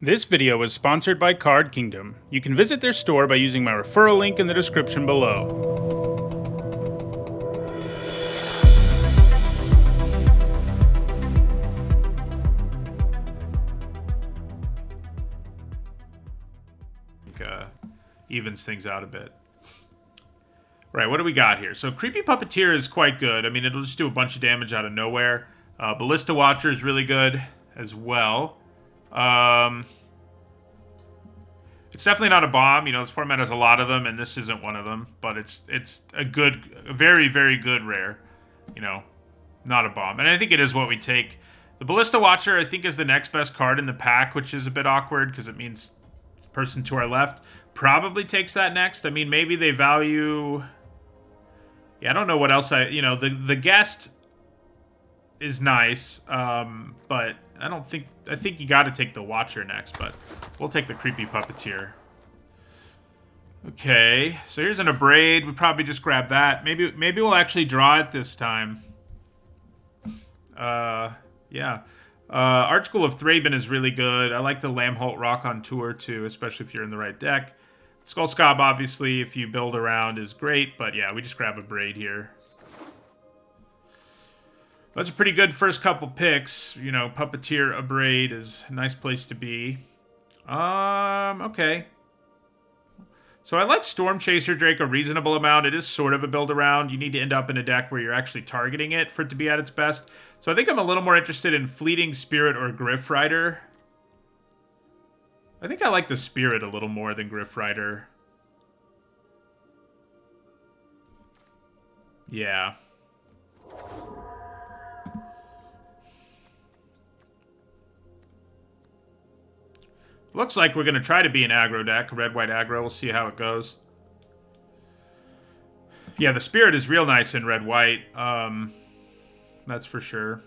This video is sponsored by Card Kingdom. You can visit their store by using my referral link in the description below. Evens things out a bit. Right, what do we got here? So Creepy Puppeteer is quite good. I mean, it'll just do a bunch of damage out of nowhere. Ballista Watcher is really good as well. It's definitely not a bomb. You know, this format has a lot of them, and this isn't one of them. But it's a very, very good rare. You know, not a bomb. And I think it is what we take. The Ballista Watcher, I think, is the next best card in the pack, which is a bit awkward because it means the person to our left probably takes that next. I mean, maybe they value... Yeah, I don't know what else You know, the guest is nice, but I don't think... I think you got to take the Watcher next, but we'll take the Creepy Puppeteer. Okay, so here's an Abrade. We probably just grab that. Maybe we'll actually draw it this time. Yeah. Archghoul of Thraben is really good. I like the Lamholt Rock on tour, too, especially if you're in the right deck. Skullscob, obviously, if you build around, is great. But, yeah, we just grab a Braid here. That's a pretty good first couple picks. You know, Puppeteer, Abrade is a nice place to be. Okay. So I like Storm Chaser Drake a reasonable amount. It is sort of a build around. You need to end up in a deck where you're actually targeting it for it to be at its best. So I think I'm a little more interested in Fleeting Spirit or Griff Rider. I think I like the Spirit a little more than Griff Rider. Yeah. Looks like we're going to try to be an aggro deck, red-white aggro. We'll see how it goes. Yeah, the Spirit is real nice in red-white. That's for sure.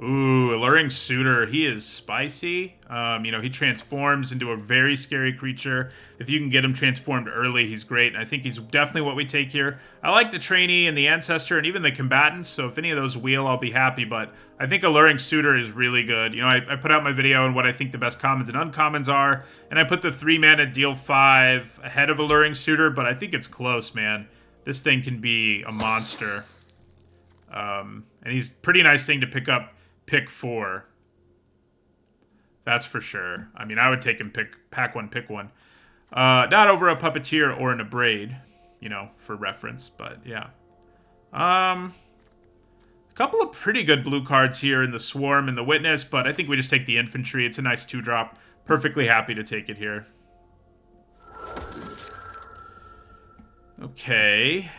Ooh, Alluring Suitor. He is spicy. You know, he transforms into a very scary creature. If you can get him transformed early, he's great. And I think he's definitely what we take here. I like the Trainee and the Ancestor and even the Combatants. So if any of those wheel, I'll be happy. But I think Alluring Suitor is really good. You know, I put out my video on what I think the best commons and uncommons are. And I put the 3-mana deal 5 ahead of Alluring Suitor. But I think it's close, man. This thing can be a monster. And he's a pretty nice thing to pick up. Pick 4. That's for sure. I mean, I would take him pack 1, pick 1. Not over a Puppeteer or an Abrade, you know, for reference, but yeah. A couple of pretty good blue cards here in the Swarm and the Witness, but I think we just take the Infantry. It's a nice 2-drop. Perfectly happy to take it here. Okay.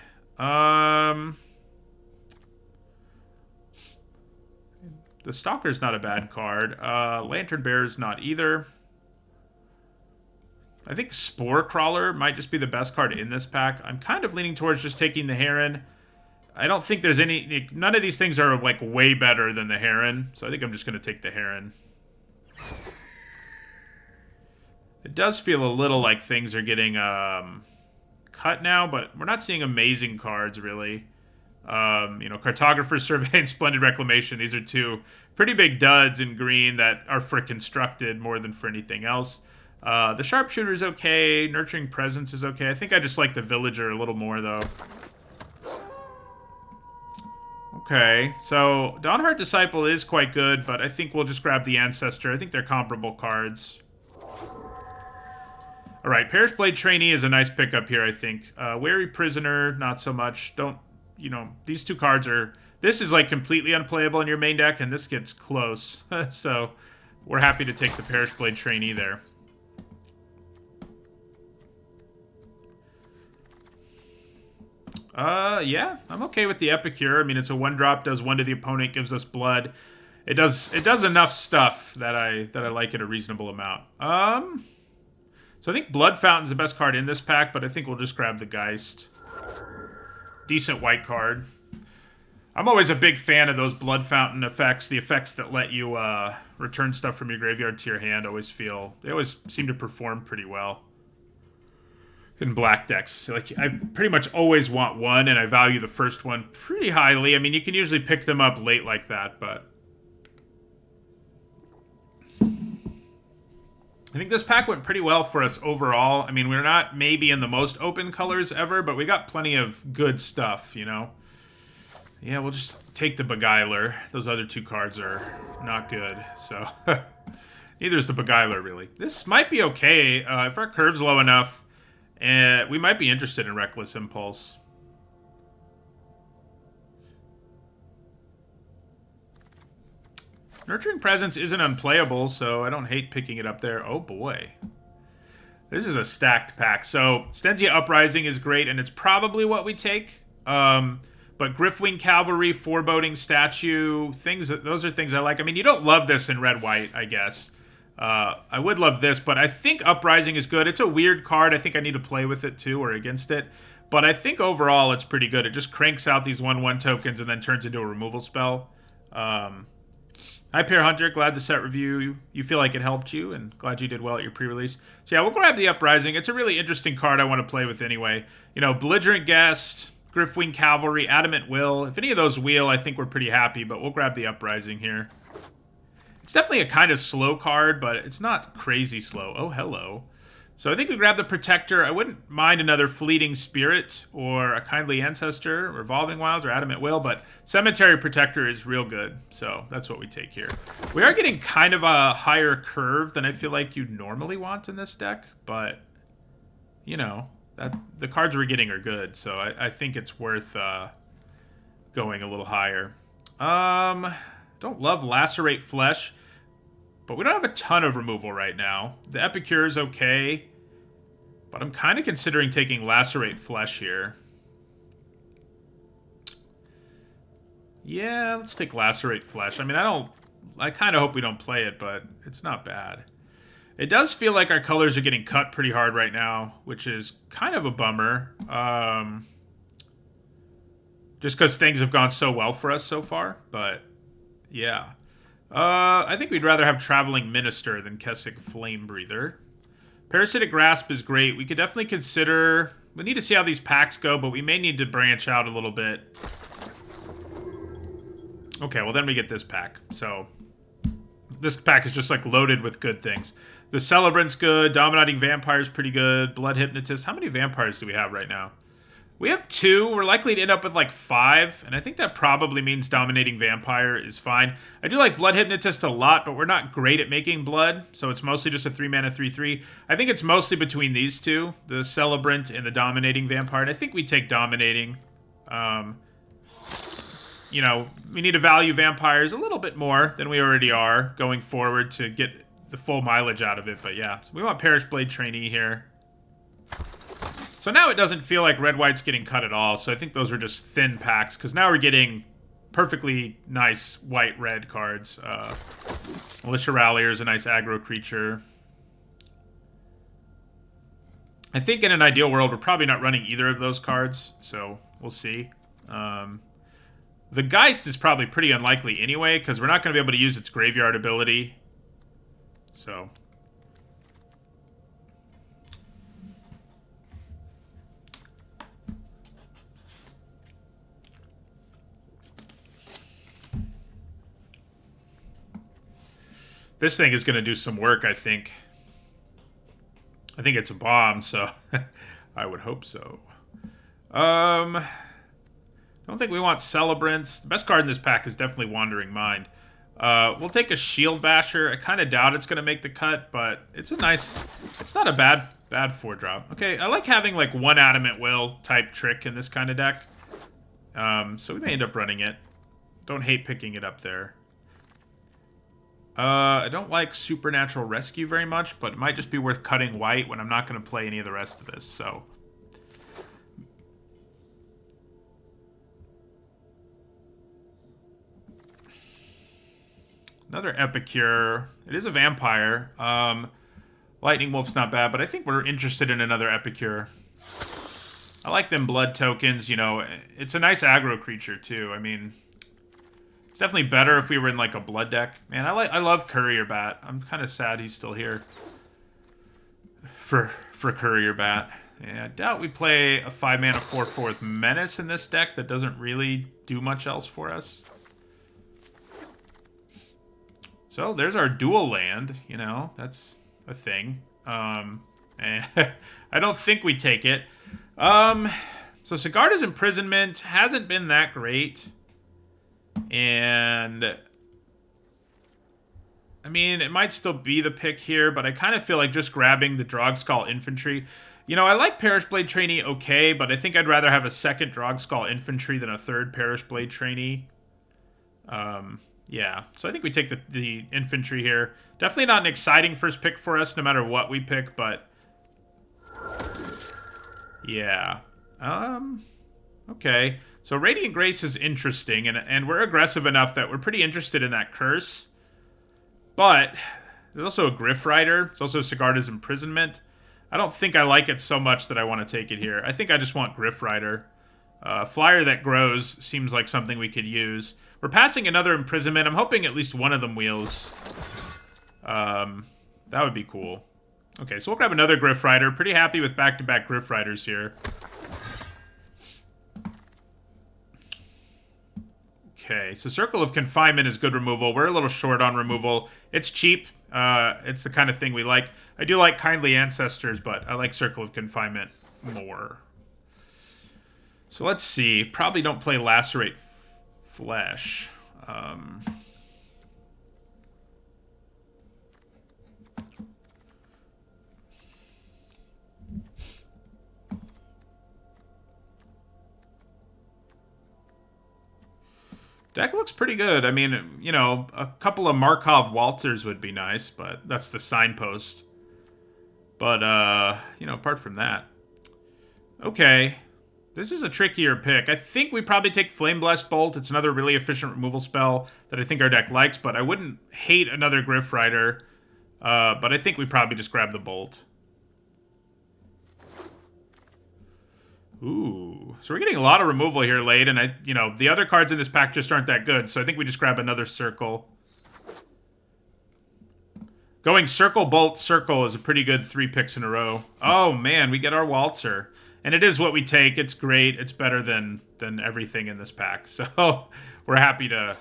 The Stalker's not a bad card. Lantern Bearer's not either. I think Spore Crawler might just be the best card in this pack. I'm kind of leaning towards just taking the Heron. I don't think there's any... None of these things are, like, way better than the Heron. So I think I'm just going to take the Heron. It does feel a little like things are getting cut now, but we're not seeing amazing cards, really. You know, Cartographer's Survey and Splendid Reclamation. These are two pretty big duds in green that are for constructed more than for anything else. The Sharpshooter's okay. Nurturing Presence is okay. I think I just like the Villager a little more, though. Okay, so Dawnheart Disciple is quite good, but I think we'll just grab the Ancestor. I think they're comparable cards. All right, Perish Blade Trainee is a nice pickup here, I think. Wary Prisoner, not so much. You know, these two cards are... This is, like, completely unplayable in your main deck, and this gets close. So, we're happy to take the Perish Blade Trainee there. Yeah, I'm okay with the Epicure. I mean, it's a 1-drop, does 1 to the opponent, gives us blood. It does enough stuff that I like it a reasonable amount. So I think Blood Fountain's the best card in this pack, but I think we'll just grab the Geist. Decent white card. I'm always a big fan of those Blood Fountain effects. The effects that let you return stuff from your graveyard to your hand they always seem to perform pretty well. in black decks. Like, I pretty much always want one, and I value the first one pretty highly. I mean, you can usually pick them up late like that, but I think this pack went pretty well for us overall. I mean, we're not maybe in the most open colors ever, but we got plenty of good stuff, you know? Yeah, we'll just take the Beguiler. Those other two cards are not good, so... Neither is the Beguiler, really. This might be okay. If our curve's low enough, we might be interested in Reckless Impulse. Nurturing Presence isn't unplayable, so I don't hate picking it up there. Oh, boy. This is a stacked pack. So, Stensia Uprising is great, and it's probably what we take. But Griffwing Cavalry, Foreboding Statue, those are things I like. I mean, you don't love this in red-white, I guess. I would love this, but I think Uprising is good. It's a weird card. I think I need to play with it, too, or against it. But I think overall it's pretty good. It just cranks out these 1/1 tokens and then turns into a removal spell. Hi, Pear Hunter. Glad the set review, you feel like it helped you, and glad you did well at your pre-release. So yeah, we'll grab the Uprising. It's a really interesting card I want to play with anyway. You know, Belligerent Guest, Griffwing Cavalry, Adamant Will. If any of those wheel, I think we're pretty happy, but we'll grab the Uprising here. It's definitely a kind of slow card, but it's not crazy slow. Oh, hello. So I think we grab the Protector. I wouldn't mind another Fleeting Spirit or a Kindly Ancestor, Revolving Wilds, or Adamant Will, but Cemetery Protector is real good, so that's what we take here. We are getting kind of a higher curve than I feel like you'd normally want in this deck, but, you know, the cards we're getting are good, so I think it's worth going a little higher. Don't love Lacerate Flesh, but we don't have a ton of removal right now. The Epicure is okay, but I'm kind of considering taking Lacerate Flesh here. Yeah, let's take Lacerate Flesh. I mean, I kind of hope we don't play it, but it's not bad. It does feel like our colors are getting cut pretty hard right now, which is kind of a bummer. Just because things have gone so well for us so far, but yeah. I think we'd rather have Traveling Minister than Kessig Flame Breather. Parasitic Grasp is great. We could definitely consider... We need to see how these packs go, but we may need to branch out a little bit. Okay, well then we get this pack. So, this pack is just like loaded with good things. The Celebrant's good. Dominating Vampire's pretty good. Blood Hypnotist. How many vampires do we have right now? We have 2. We're likely to end up with like 5, and I think that probably means Dominating Vampire is fine. I do like Blood Hypnotist a lot, but we're not great at making blood, so it's mostly just a 3-mana 3/3. I think it's mostly between these two, the Celebrant and the Dominating Vampire, and I think we take Dominating. You know, we need to value vampires a little bit more than we already are going forward to get the full mileage out of it, but yeah. We want Perish Blade Trainee here. So now it doesn't feel like red-white's getting cut at all, so I think those are just thin packs, because now we're getting perfectly nice white-red cards. Militia Rallier is a nice aggro creature. I think in an ideal world, we're probably not running either of those cards, so we'll see. The Geist is probably pretty unlikely anyway, because we're not going to be able to use its graveyard ability. So... This thing is going to do some work, I think. I think it's a bomb, so I would hope so. I don't think we want Celebrants. The best card in this pack is definitely Wandering Mind. We'll take a Shield Basher. I kind of doubt it's going to make the cut, but it's a nice... It's not a bad 4-drop. Okay, I like having like one Adamant Will type trick in this kind of deck. So we may end up running it. Don't hate picking it up there. I don't like Supernatural Rescue very much, but it might just be worth cutting white when I'm not going to play any of the rest of this, so... Another Epicure. It is a vampire. Lightning Wolf's not bad, but I think we're interested in another Epicure. I like them blood tokens, you know. It's a nice aggro creature, too. I mean... It's definitely better if we were in like a blood deck. Man, I love Courier Bat. I'm kind of sad he's still here for Courier Bat. Yeah, I doubt we play a 5-mana 4/4 Menace in this deck that doesn't really do much else for us. So there's our dual land, you know, that's a thing. And I don't think we take it. So Sigarda's Imprisonment hasn't been that great. And I mean, it might still be the pick here, but I kind of feel like just grabbing the Drogskull Infantry. You know, I like Parish Blade Trainee okay, but I think I'd rather have a second Drogskull Infantry than a third Parish Blade Trainee. Yeah, so I think we take the Infantry here. Definitely not an exciting first pick for us, no matter what we pick, but yeah. Okay. So Radiant Grace is interesting, and we're aggressive enough that we're pretty interested in that curse. But there's also a Griff Rider. There's also Sigarda's Imprisonment. I don't think I like it so much that I want to take it here. I think I just want Griff Rider. Flyer that grows seems like something we could use. We're passing another Imprisonment. I'm hoping at least one of them wheels. That would be cool. Okay, so we'll grab another Griff Rider. Pretty happy with back-to-back Griff Riders here. Okay, so Circle of Confinement is good removal. We're a little short on removal. It's cheap. It's the kind of thing we like. I do like Kindly Ancestors, but I like Circle of Confinement more. So let's see. Probably don't play Lacerate Flesh. Deck looks pretty good. I mean, you know, a couple of Markov Waltzers would be nice, but that's the signpost. But, you know, apart from that. Okay. This is a trickier pick. I think we probably take Flame Blessed Bolt. It's another really efficient removal spell that I think our deck likes, but I wouldn't hate another Griff Rider. But I think we probably just grab the Bolt. Ooh, so we're getting a lot of removal here late, and you know, the other cards in this pack just aren't that good, so I think we just grab another Circle. Going Circle, Bolt, Circle is a pretty good 3 picks in a row. Oh man, we get our Waltzer. And it is what we take. It's great. It's better than everything in this pack. So we're happy to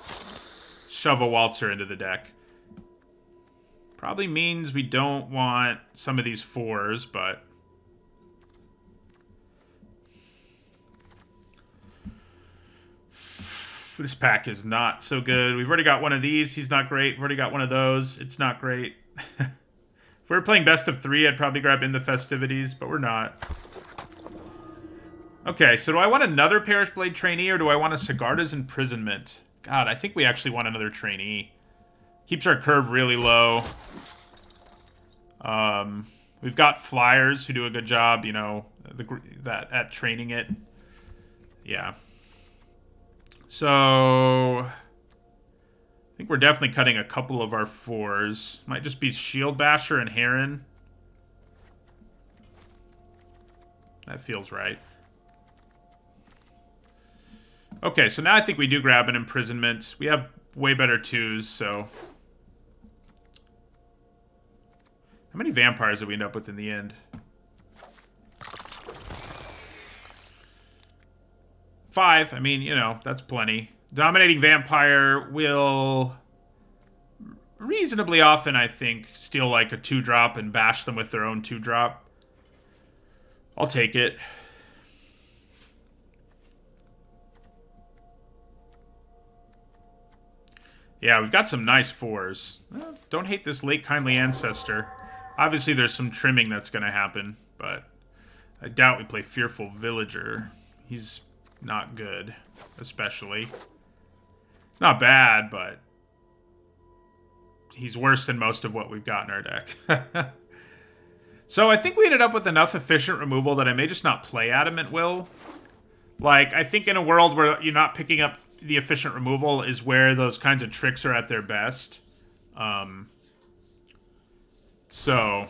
shove a Waltzer into the deck. Probably means we don't want some of these 4s, but this pack is not so good. We've already got one of these. He's not great. We've already got one of those. It's not great. If we were playing best of 3, I'd probably grab In the Festivities, but we're not. Okay, so do I want another Parish Blade Trainee, or do I want a Sigarda's Imprisonment? God, I think we actually want another Trainee. Keeps our curve really low. We've got Flyers who do a good job, you know, at training it. Yeah. So I think we're definitely cutting a couple of our 4s. Might just be Shield Basher and Heron. That feels right. Okay, so now I think we do grab an Imprisonment. We have way better 2s, so... How many Vampires did we end up with in the end? 5. I mean, you know, that's plenty. Dominating Vampire will reasonably often, I think, steal like a 2-drop and bash them with their own 2-drop. I'll take it. Yeah, we've got some nice 4s. Well, don't hate this late Kindly Ancestor. Obviously, there's some trimming that's going to happen, but I doubt we play Fearful Villager. He's not good, especially. It's not bad, but he's worse than most of what we've got in our deck. So I think we ended up with enough efficient removal that I may just not play Adamant Will. Like, I think in a world where you're not picking up the efficient removal is where those kinds of tricks are at their best. So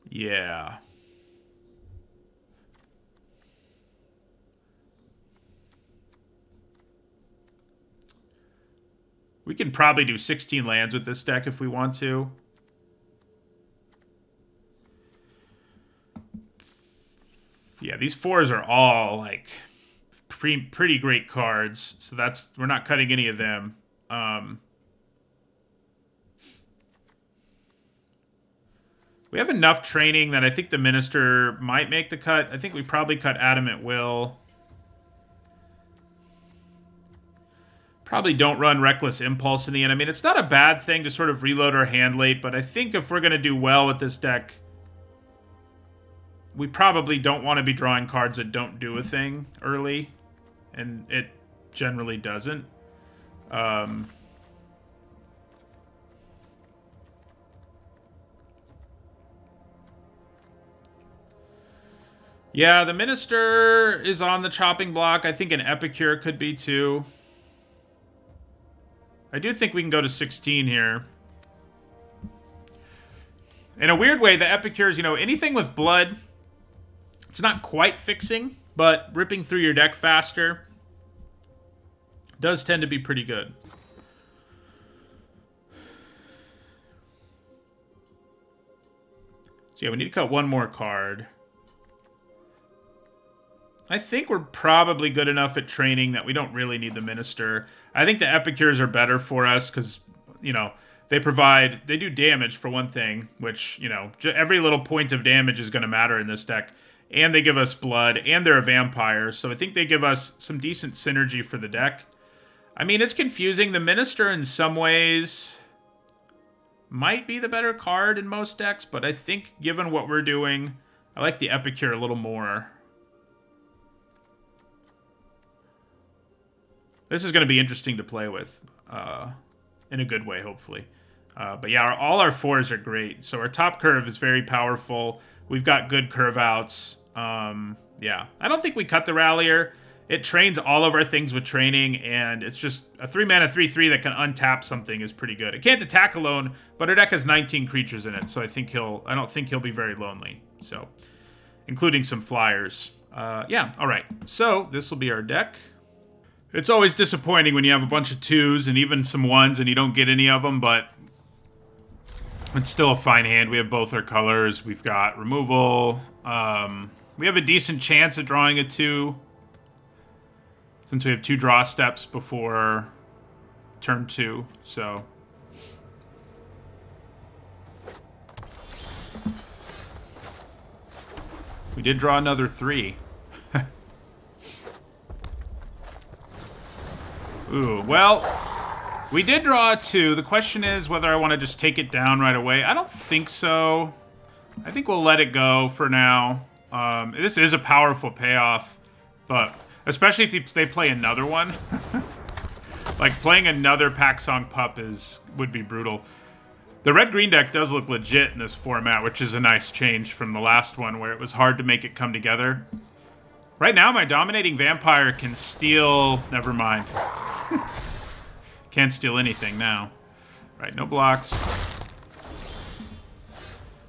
yeah. We can probably do 16 lands with this deck if we want to. Yeah, these 4s are all, like, pretty great cards. So we're not cutting any of them. We have enough training that I think the Minister might make the cut. I think we probably cut Adamant Will. Probably don't run Reckless Impulse in the end. I mean, it's not a bad thing to sort of reload our hand late, but I think if we're going to do well with this deck, we probably don't want to be drawing cards that don't do a thing early, and it generally doesn't. Yeah, the Minister is on the chopping block. I think an Epicure could be too. I do think we can go to 16 here. In a weird way, the Epicures, you know, anything with blood, it's not quite fixing, but ripping through your deck faster does tend to be pretty good. So yeah, we need to cut one more card. I think we're probably good enough at training that we don't really need the Minister. I think the Epicures are better for us because, you know, they do damage for one thing, which, you know, every little point of damage is going to matter in this deck. And they give us blood, and they're a vampire, so I think they give us some decent synergy for the deck. I mean, it's confusing. The Minister, in some ways, might be the better card in most decks, but I think, given what we're doing, I like the Epicure a little more. This is going to be interesting to play with, in a good way, hopefully. But yeah, all our 4s are great. So our top curve is very powerful. We've got good curve outs. Yeah, I don't think we cut the Rallier. It trains all of our things with training, and it's just a 3-mana 3/3 that can untap something is pretty good. It can't attack alone, but our deck has 19 creatures in it, so I don't think he'll be very lonely. So, including some flyers. Yeah, all right. So this will be our deck. It's always disappointing when you have a bunch of 2s and even some 1s and you don't get any of them, but it's still a fine hand. We have both our colors. We've got removal. We have a decent chance at drawing a 2, since we have 2 draw steps before turn 2, so... We did draw another 3. Ooh, well, we did draw a 2. The question is whether I want to just take it down right away. I don't think so. I think we'll let it go for now. This is a powerful payoff, but especially if they play another one. Like, playing another Packsong Pup would be brutal. The red-green deck does look legit in this format, which is a nice change from the last one where it was hard to make it come together. Right now, my Dominating Vampire can steal... Never mind. Can't steal anything now. Right, no blocks.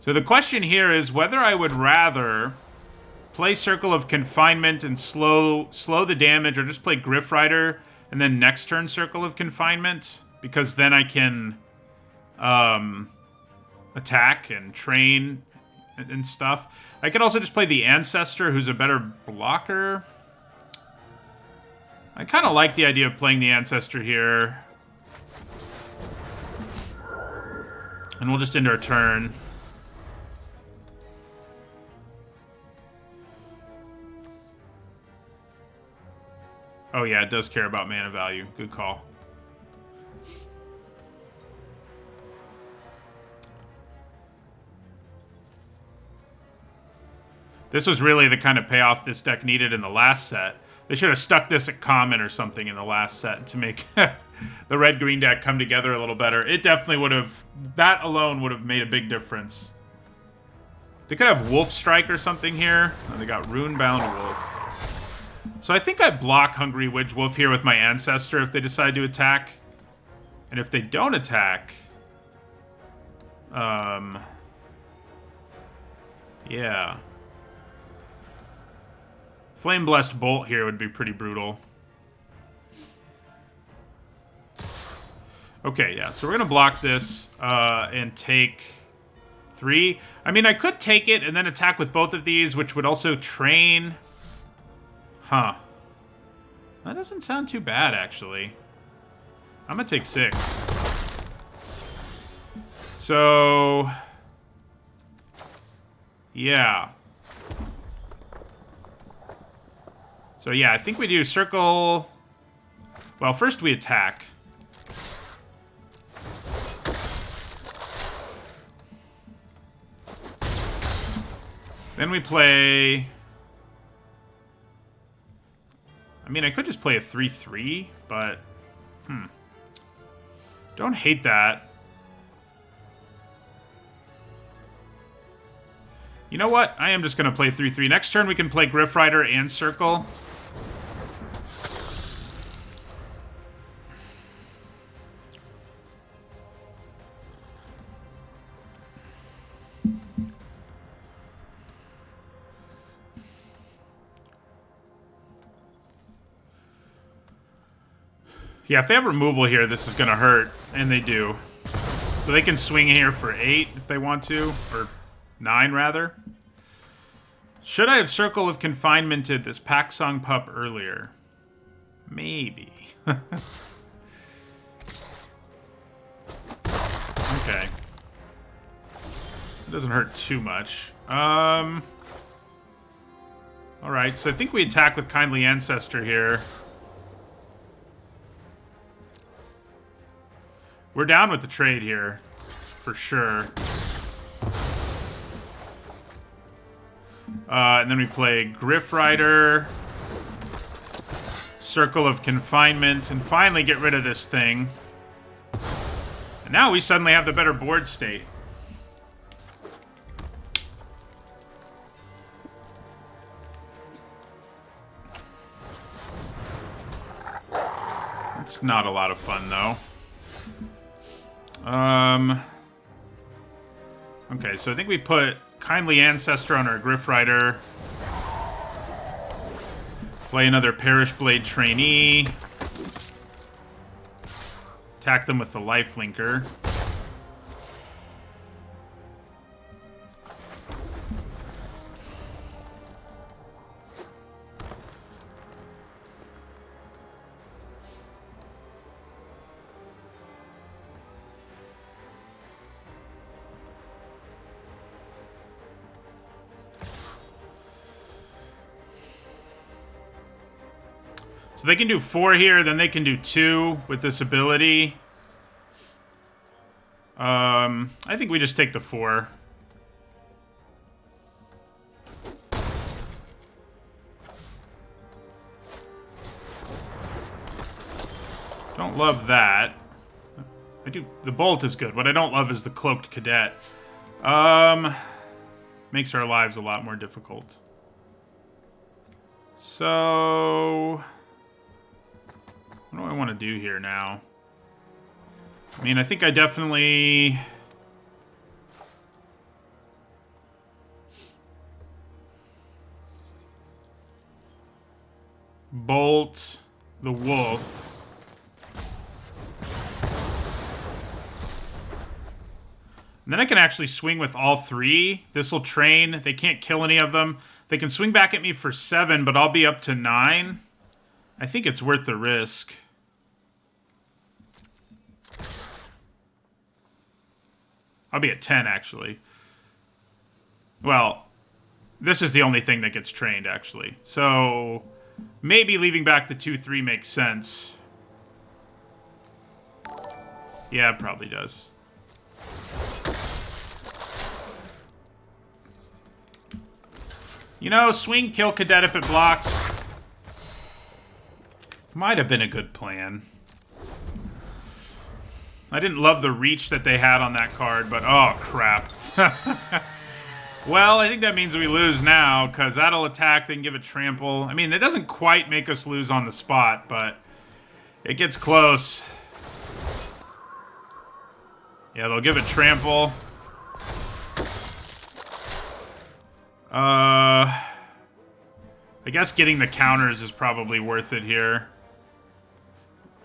So the question here is whether I would rather play Circle of Confinement and slow the damage, or just play Griff Rider and then next turn Circle of Confinement, because then I can attack and train and stuff. I could also just play the Ancestor, who's a better blocker. I kind of like the idea of playing the Ancestor here. And we'll just end our turn. Oh yeah, it does care about mana value. Good call. This was really the kind of payoff this deck needed in the last set. They should have stuck this at common or something in the last set to make the red-green deck come together a little better. It definitely would have... That alone would have made a big difference. They could have Wolf Strike or something here. Oh, they got Runebound Wolf. So I think I block Hungry Widge Wolf here with my Ancestor if they decide to attack. And if they don't attack... Yeah. Flame Blessed Bolt here would be pretty brutal. Okay, yeah. So we're going to block this and take 3. I mean, I could take it and then attack with both of these, which would also train. Huh. That doesn't sound too bad, actually. I'm going to take 6. So... yeah. So yeah, I think we do circle... well, first we attack. Then we play... I mean, I could just play a 3-3, but... don't hate that. You know what? I am just going to play 3-3. Next turn, we can play Griff Rider and Circle. Yeah, if they have removal here, this is going to hurt. And they do. So they can swing here for 8 if they want to. Or 9, rather. Should I have Circle of Confinemented this Pack Song Pup earlier? Maybe. Okay. It doesn't hurt too much. Alright, so I think we attack with Kindly Ancestor here. We're down with the trade here, for sure. And then we play Griff Rider, Circle of Confinement, and finally get rid of this thing. And now we suddenly have the better board state. It's not a lot of fun, though. Okay, so I think we put Kindly Ancestor on our Griff Rider. Play another Parish Blade Trainee. Attack them with the Lifelinker. So they can do 4 here, then they can do 2 with this ability. I think we just take the 4. Don't love that. I do. The Bolt is good. What I don't love is the Cloaked Cadet. Makes our lives a lot more difficult. So... what do I want to do here now? I mean, I think I definitely... bolt the wolf. And then I can actually swing with all 3. This will train. They can't kill any of them. They can swing back at me for 7, but I'll be up to 9. I think it's worth the risk. I'll be at 10, actually. Well, this is the only thing that gets trained, actually. So, maybe leaving back the 2-3 makes sense. Yeah, it probably does. You know, swing, kill Cadet if it blocks. Might have been a good plan. I didn't love the reach that they had on that card, but oh, crap. Well, I think that means we lose now, because that'll attack, then give it trample. I mean, it doesn't quite make us lose on the spot, but it gets close. Yeah, they'll give it trample. I guess getting the counters is probably worth it here.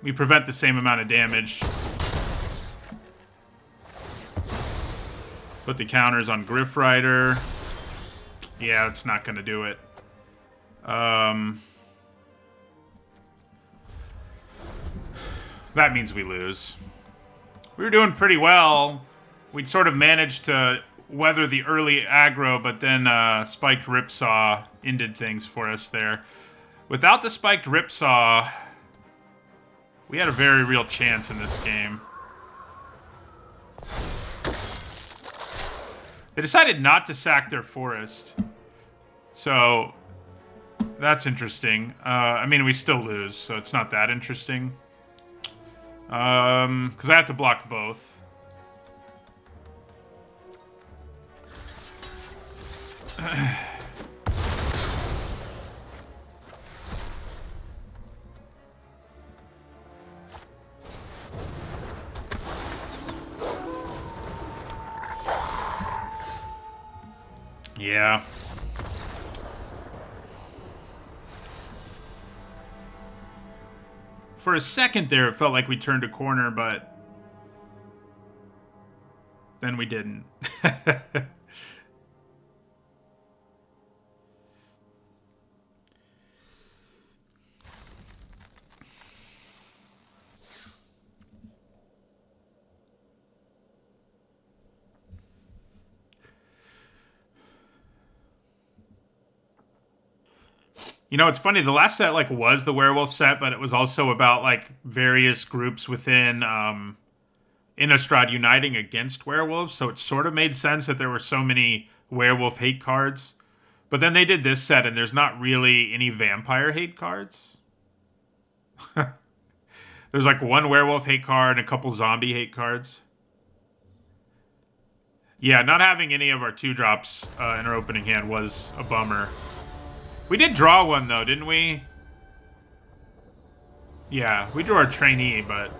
We prevent the same amount of damage. Put the counters on Griff Rider. Yeah, it's not going to do it. That means we lose. We were doing pretty well. We'd sort of managed to weather the early aggro, but then Spiked Ripsaw ended things for us there. Without the Spiked Ripsaw, we had a very real chance in this game. They decided not to sack their forest. So, that's interesting. I mean, we still lose, so it's not that interesting. Because I have to block both. Yeah. For a second there, it felt like we turned a corner, but then we didn't. You know, it's funny. The last set was the werewolf set, but it was also about various groups within Innistrad uniting against werewolves. So it sort of made sense that there were so many werewolf hate cards. But then they did this set, and there's not really any vampire hate cards. There's one werewolf hate card and a couple zombie hate cards. Yeah, not having any of our 2-drops in our opening hand was a bummer. We did draw one, though, didn't we? Yeah, we drew our trainee, but...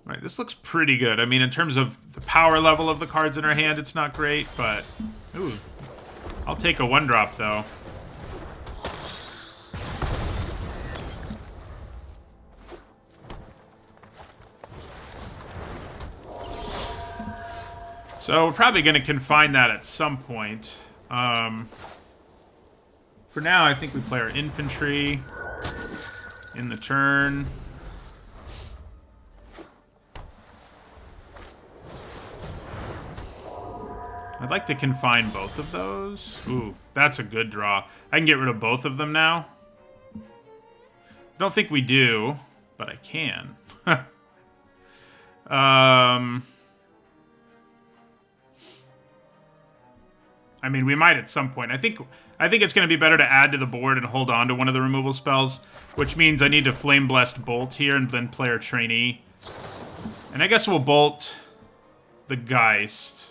Right, this looks pretty good. I mean, in terms of the power level of the cards in our hand, it's not great, but... Ooh. I'll take a 1-drop, though. So we're probably going to confine that at some point. For now, I think we play our infantry in the turn. I'd like to confine both of those. Ooh, that's a good draw. I can get rid of both of them now. I don't think we do, but I can. I mean, we might at some point. I think it's going to be better to add to the board and hold on to one of the removal spells, which means I need to Flame Blessed Bolt here and then play our trainee. And I guess we'll bolt the Geist.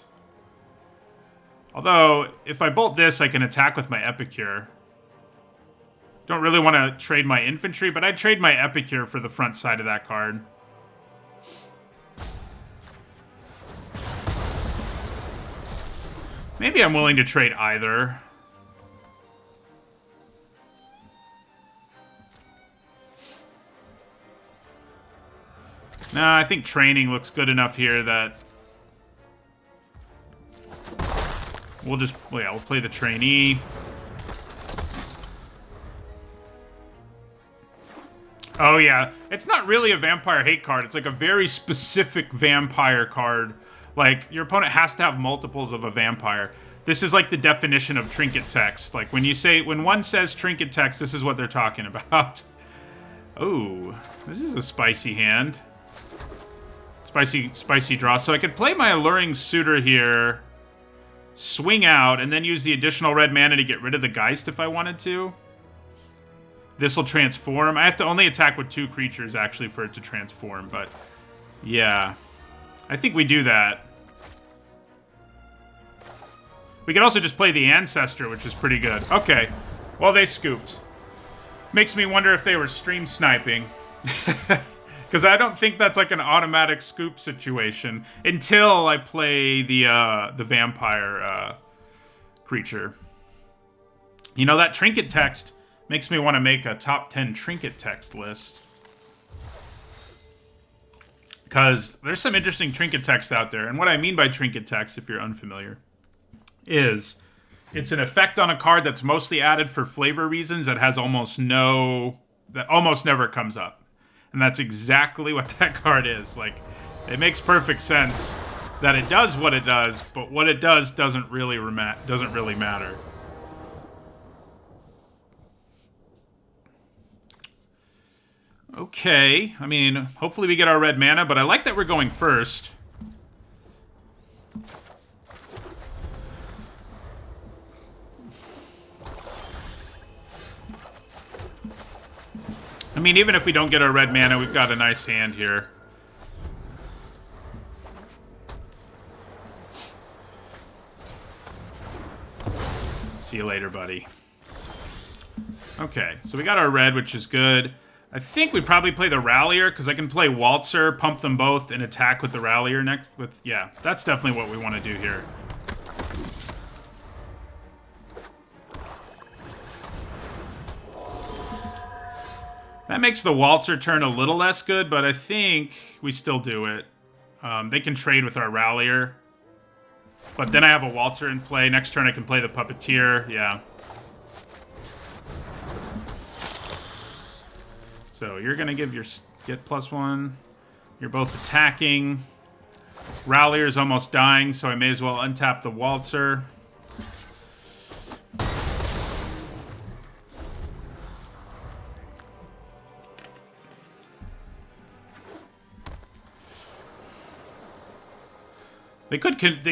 Although, if I bolt this, I can attack with my Epicure. Don't really want to trade my infantry, but I'd trade my Epicure for the front side of that card. Maybe I'm willing to trade either. Nah, I think training looks good enough here that we'll just, we'll play the trainee. Oh yeah, it's not really a vampire hate card. It's like a very specific vampire card. Like, your opponent has to have multiples of a vampire. This is like the definition of trinket text. Like, when one says trinket text, this is what they're talking about. Oh, this is a spicy hand. Spicy draw. So I could play my Alluring Suitor here, swing out, and then use the additional red mana to get rid of the Geist if I wanted to. This will transform. I have to only attack with 2 creatures, actually, for it to transform, but yeah. I think we do that. We could also just play the Ancestor, which is pretty good. Okay. Well, they scooped. Makes me wonder if they were stream sniping. Because I don't think that's like an automatic scoop situation until I play the vampire creature. You know, that trinket text makes me want to make a top 10 trinket text list. Because there's some interesting trinket text out there. And what I mean by trinket text, if you're unfamiliar, is it's an effect on a card that's mostly added for flavor reasons that has almost never comes up. And that's exactly what that card is. Like, it makes perfect sense that it does what it does, but what it does doesn't really matter. Okay, I mean, hopefully we get our red mana, but I like that we're going first. I mean, even if we don't get our red mana, we've got a nice hand here. See you later, buddy. Okay, so we got our red, which is good. I think we'd probably play the Rallier, because I can play Waltzer, pump them both, and attack with the Rallier next. Yeah, that's definitely what we want to do here. That makes the Waltzer turn a little less good, but I think we still do it. They can trade with our Rallier. But then I have a Waltzer in play. Next turn I can play the Puppeteer. Yeah. So you're going to get +1. You're both attacking. Rallier's almost dying, so I may as well untap the Waltzer. They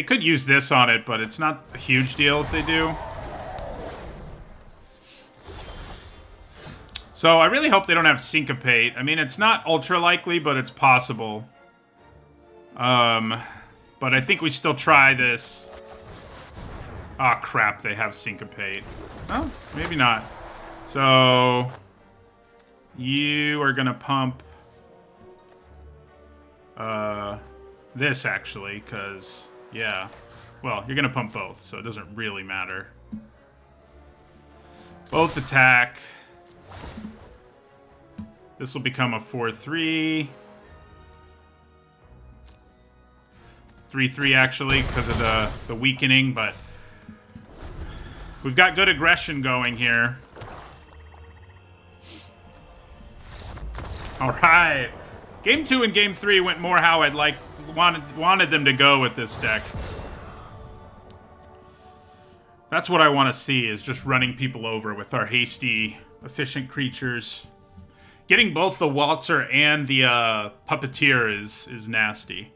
could use this on it, but it's not a huge deal if they do. So I really hope they don't have Syncopate. I mean, it's not ultra likely, but it's possible. But I think we still try this. Ah, crap, they have Syncopate. Oh, maybe not. So you are gonna pump this, actually, because, yeah. Well, you're gonna pump both, so it doesn't really matter. Both attack. This will become a 4-3. 3-3, actually, because of the weakening, but we've got good aggression going here. All right. Game 2 and Game 3 went more how I'd wanted them to go with this deck. That's what I want to see, is just running people over with our hasty, efficient creatures. Getting both the Waltzer and the Puppeteer is nasty.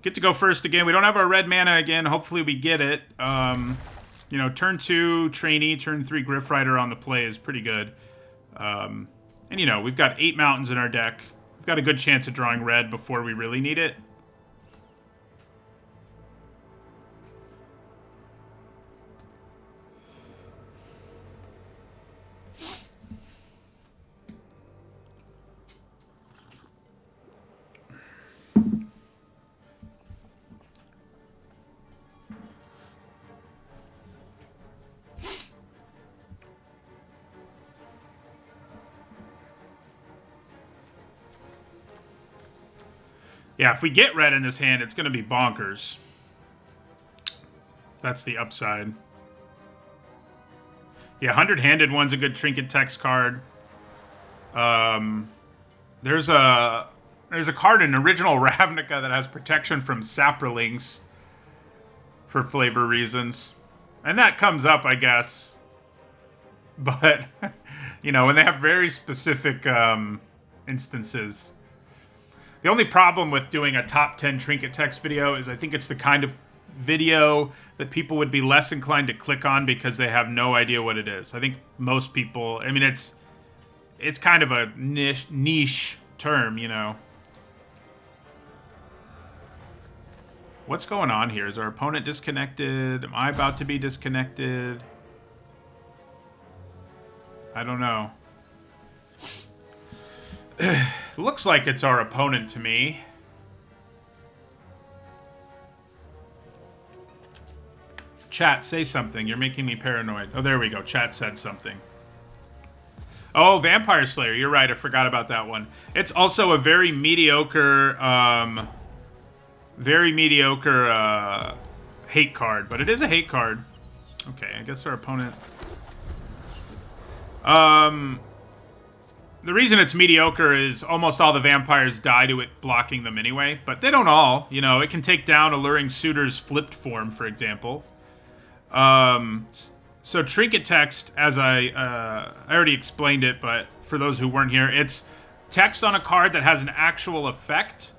Get to go first again. We don't have our red mana again. Hopefully we get it. You know, turn 2, Trainee, turn 3, Griff Rider on the play is pretty good. And, you know, we've got 8 mountains in our deck. We've got a good chance of drawing red before we really need it. Yeah, if we get red in this hand, it's going to be bonkers. That's the upside. Yeah, 100-handed one's a good trinket text card. There's a card in original Ravnica that has protection from Saprolings for flavor reasons. And that comes up, I guess. But, you know, when they have very specific instances. The only problem with doing a top 10 trinket text video is I think it's the kind of video that people would be less inclined to click on because they have no idea what it is. I think most people, I mean, it's kind of a niche term, you know. What's going on here? Is our opponent disconnected? Am I about to be disconnected? I don't know. Looks like it's our opponent to me. Chat, say something. You're making me paranoid. Oh, there we go. Chat said something. Oh, Vampire Slayer. You're right. I forgot about that one. It's also a very mediocre, hate card. But it is a hate card. Okay, I guess our opponent... The reason it's mediocre is almost all the vampires die to it blocking them anyway. But they don't all. You know, it can take down Alluring Suitor's flipped form, for example. So Trinket Text, as I already explained it, but for those who weren't here, it's text on a card that has an actual effect,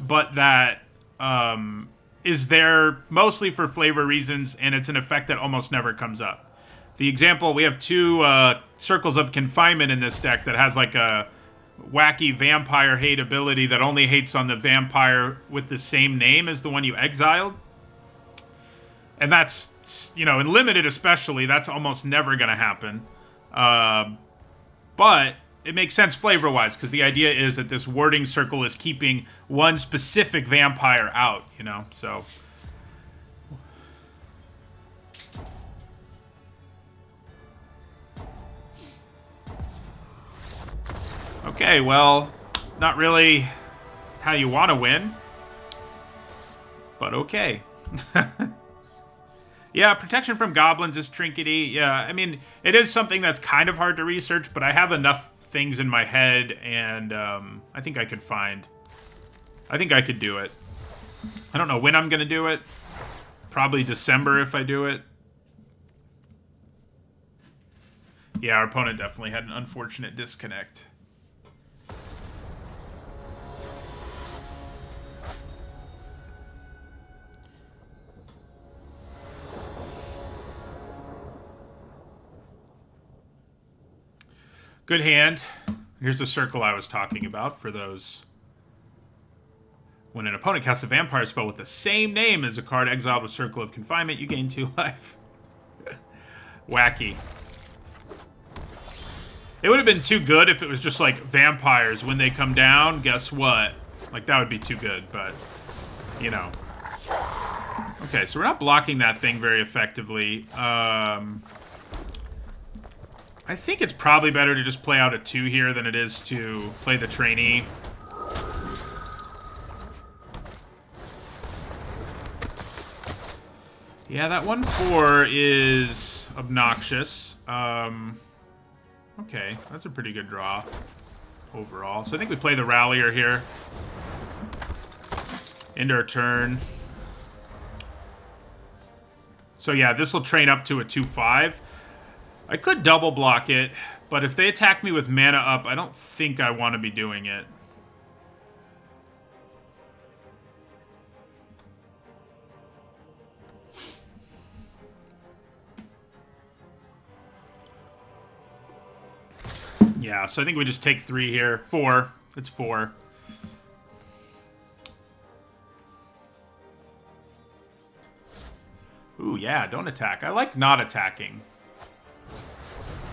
but that is there mostly for flavor reasons, and it's an effect that almost never comes up. The example, we have 2 Circles of Confinement in this deck that has like a wacky vampire hate ability that only hates on the vampire with the same name as the one you exiled. And that's, you know, in Limited especially, that's almost never going to happen. But it makes sense flavor-wise, because the idea is that this warding circle is keeping one specific vampire out, you know, so... Okay, well, not really how you want to win, but okay. Yeah, protection from goblins is trinkety. Yeah, I mean, it is something that's kind of hard to research, but I have enough things in my head, and I think I could do it. I don't know when I'm going to do it. Probably December if I do it. Yeah, our opponent definitely had an unfortunate disconnect. Good hand. Here's the circle I was talking about for those. When an opponent casts a vampire spell with the same name as a card exiled with Circle of Confinement, you gain 2 life. Wacky. It would have been too good if it was just like vampires. When they come down, guess what? Like, that would be too good, but, you know. Okay, so we're not blocking that thing very effectively. I think it's probably better to just play out a 2 here than it is to play the trainee. Yeah, that 1/4 is obnoxious. Okay, that's a pretty good draw overall. So I think we play the Rallier here. End our turn. So yeah, this will train up to a 2/5. I could double block it, but if they attack me with mana up, I don't think I want to be doing it. Yeah, so I think we just take 3 here. 4. It's 4. Ooh, yeah, don't attack. I like not attacking.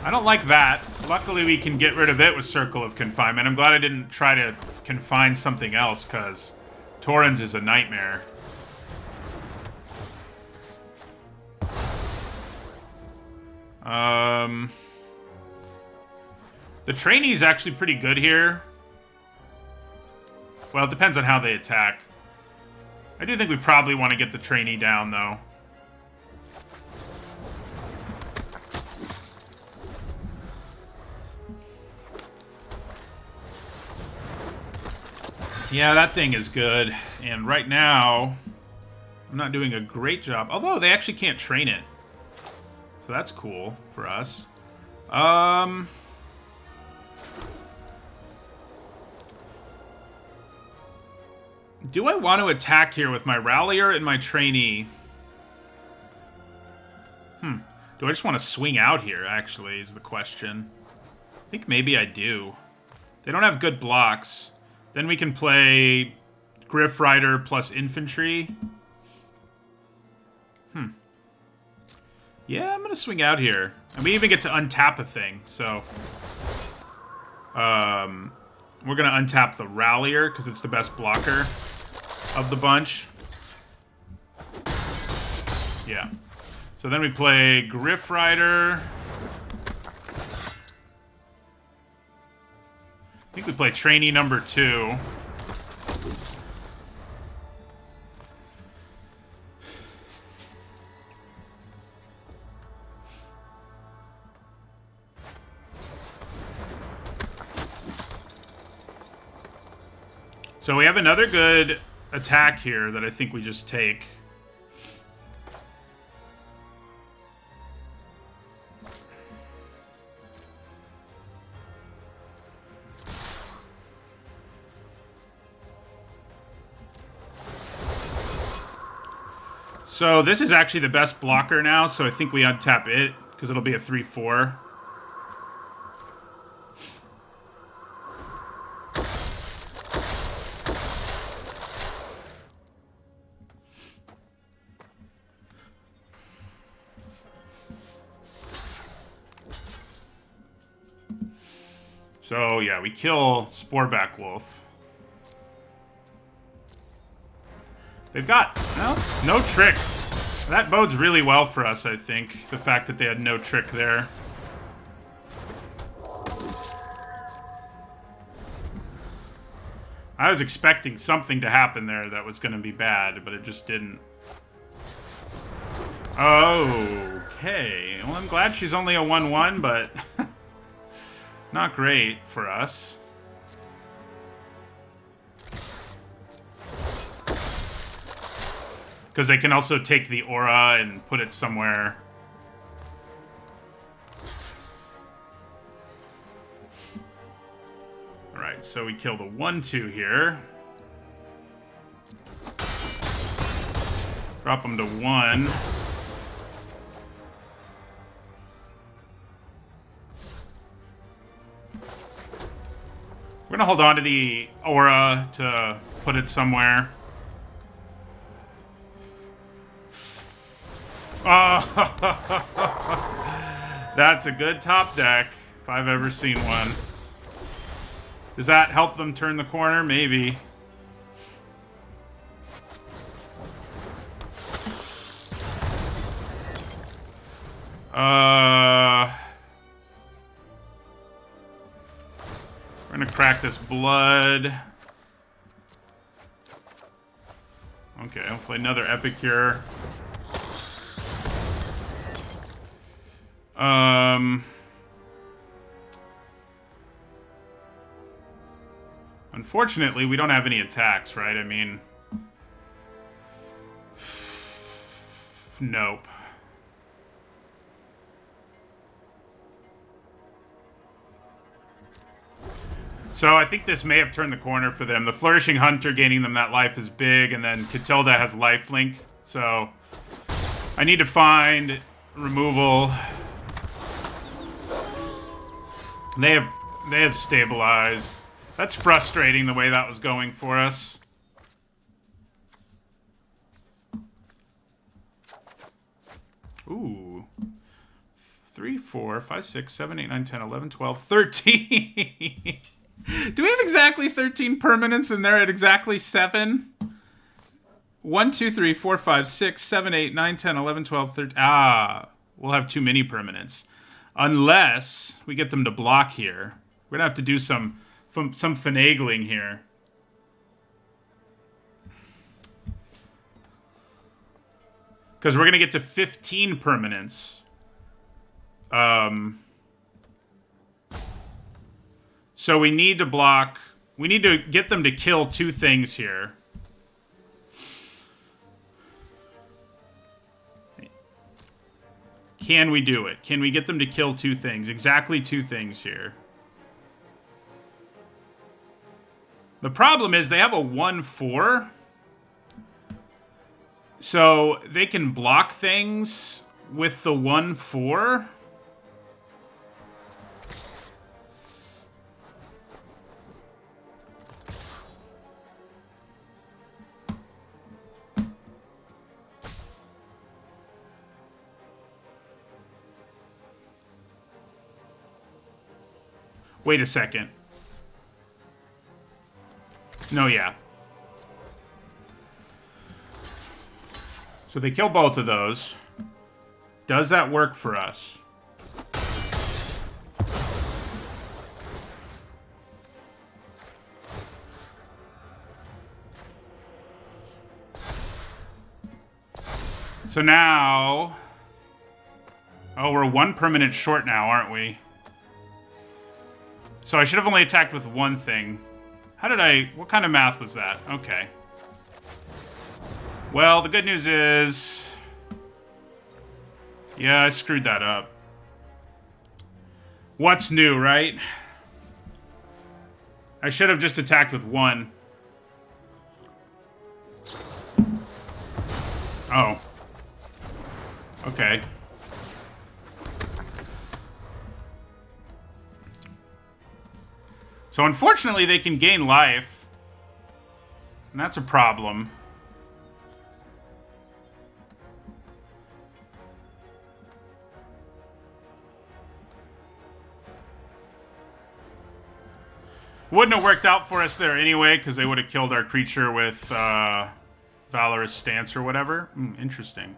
I don't like that. Luckily, we can get rid of it with Circle of Confinement. I'm glad I didn't try to confine something else, because Torrens is a nightmare. The trainee's actually pretty good here. Well, it depends on how they attack. I do think we probably want to get the trainee down, though. Yeah, that thing is good. And right now, I'm not doing a great job. Although, they actually can't train it. So that's cool for us. Do I want to attack here with my Rallier and my trainee? Do I just want to swing out here, actually, is the question. I think maybe I do. They don't have good blocks. Then we can play Griff Rider plus Infantry. Yeah, I'm gonna swing out here. And we even get to untap a thing, so... we're gonna untap the Rallier, because it's the best blocker of the bunch. Yeah. So then we play Griff Rider. I think we play Trainee number 2. So we have another good attack here that I think we just take. So this is actually the best blocker now, so I think we untap it, because it'll be a 3-4. So yeah, we kill Sporeback Wolf. They've got, well, no trick. That bodes really well for us, I think. The fact that they had no trick there. I was expecting something to happen there that was going to be bad, but it just didn't. Okay. Well, I'm glad she's only a 1-1, but not great for us. Because they can also take the aura and put it somewhere. Alright, so we kill the 1-2 here. Drop them to 1. We're going to hold on to the aura to put it somewhere. Oh, that's a good top deck, if I've ever seen one. Does that help them turn the corner? Maybe. We're gonna crack this blood. Okay, I'll play another Epic here. Unfortunately, we don't have any attacks, right? I mean... Nope. So I think this may have turned the corner for them. The Flourishing Hunter gaining them that life is big, and then Catilda has lifelink. So I need to find removal. They have stabilized. That's frustrating the way that was going for us. Ooh. 3, 4, 5, 6, 7, 8, 9, 10, 11, 12, 13. Do we have exactly 13 permanents and they're at exactly 7? 1, 2, 3, 4, 5, 6, 7, 8, 9, 10, 11, 12, 13. Ah, we'll have too many permanents. Unless we get them to block here. We're going to have to do some finagling here. Because we're going to get to 15 permanents. So we need to block... We need to get them to kill 2 things here. Can we do it? Can we get them to kill 2 things? Exactly 2 things here. The problem is they have a 1-4. So they can block things with the 1-4. Wait a second. No, yeah. So they kill both of those. Does that work for us? So now... Oh, we're 1 permanent short now, aren't we? So I should have only attacked with one thing. How did I... What kind of math was that? Okay. Well, the good news is... Yeah, I screwed that up. What's new, right? I should have just attacked with one. Oh. Okay. So unfortunately, they can gain life. And that's a problem. Wouldn't have worked out for us there anyway, because they would have killed our creature with Valorous Stance or whatever. Interesting.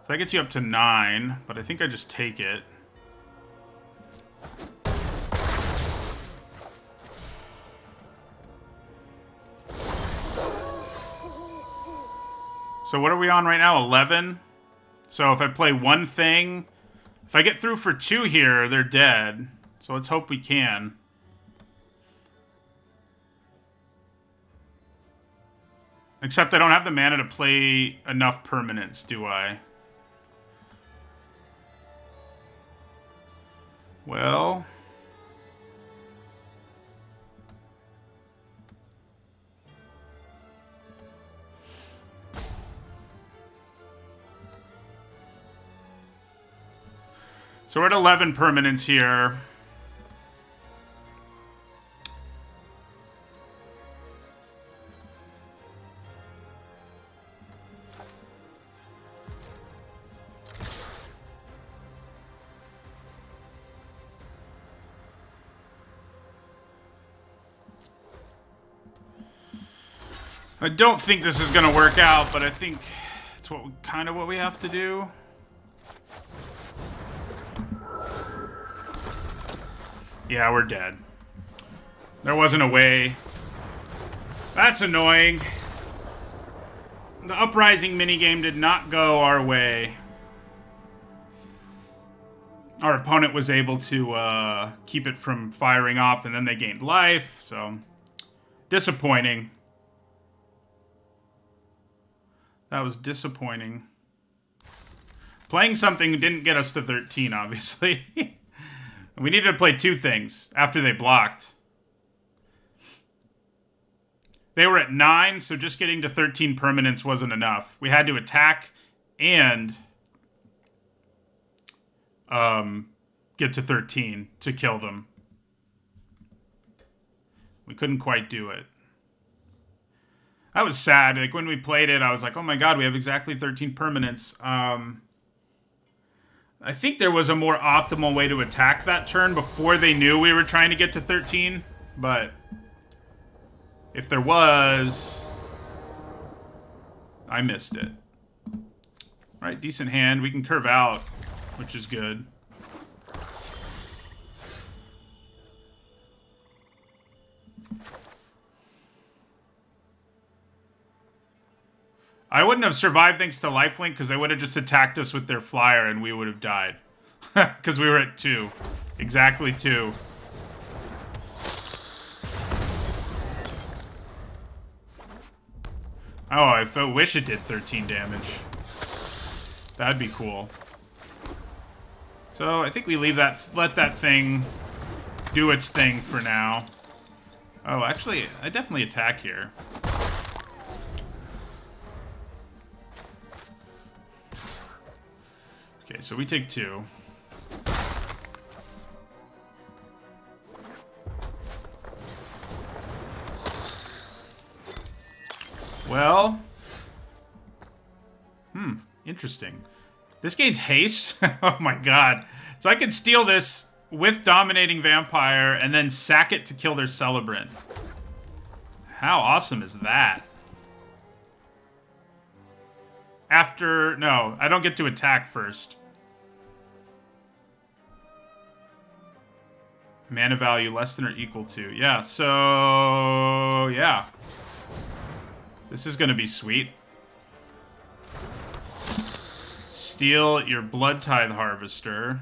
So that gets you up to 9, but I think I just take it. So what are we on right now? 11? So if I play one thing... If I get through for 2 here, they're dead. So let's hope we can. Except I don't have the mana to play enough permanents, do I? Well... So we're at 11 permanents here. I don't think this is going to work out, but I think it's kind of what we have to do. Yeah, we're dead. There wasn't a way. That's annoying. The Uprising minigame did not go our way. Our opponent was able to keep it from firing off, and then they gained life, so... Disappointing. That was disappointing. Playing something didn't get us to 13, obviously. We needed to play 2 things after they blocked. They were at 9, so just getting to 13 permanents wasn't enough. We had to attack and get to 13 to kill them. We couldn't quite do it. That was sad. Like, when we played it, I was like, oh my god, we have exactly 13 permanents. I think there was a more optimal way to attack that turn before they knew we were trying to get to 13, but if there was, I missed it. All right, decent hand. We can curve out, which is good. I wouldn't have survived thanks to lifelink because they would have just attacked us with their flyer and we would have died. Because we were at 2. Exactly 2. Oh, I wish it did 13 damage. That'd be cool. So I think we leave that, let that thing do its thing for now. Oh, actually, I definitely attack here. Okay, so we take 2. Well. Interesting. This gains haste? Oh my god. So I can steal this with Dominating Vampire and then sack it to kill their Celebrant. How awesome is that? No, I don't get to attack first. Mana value less than or equal to. Yeah, so... yeah. This is going to be sweet. Steal your Blood Tithe Harvester.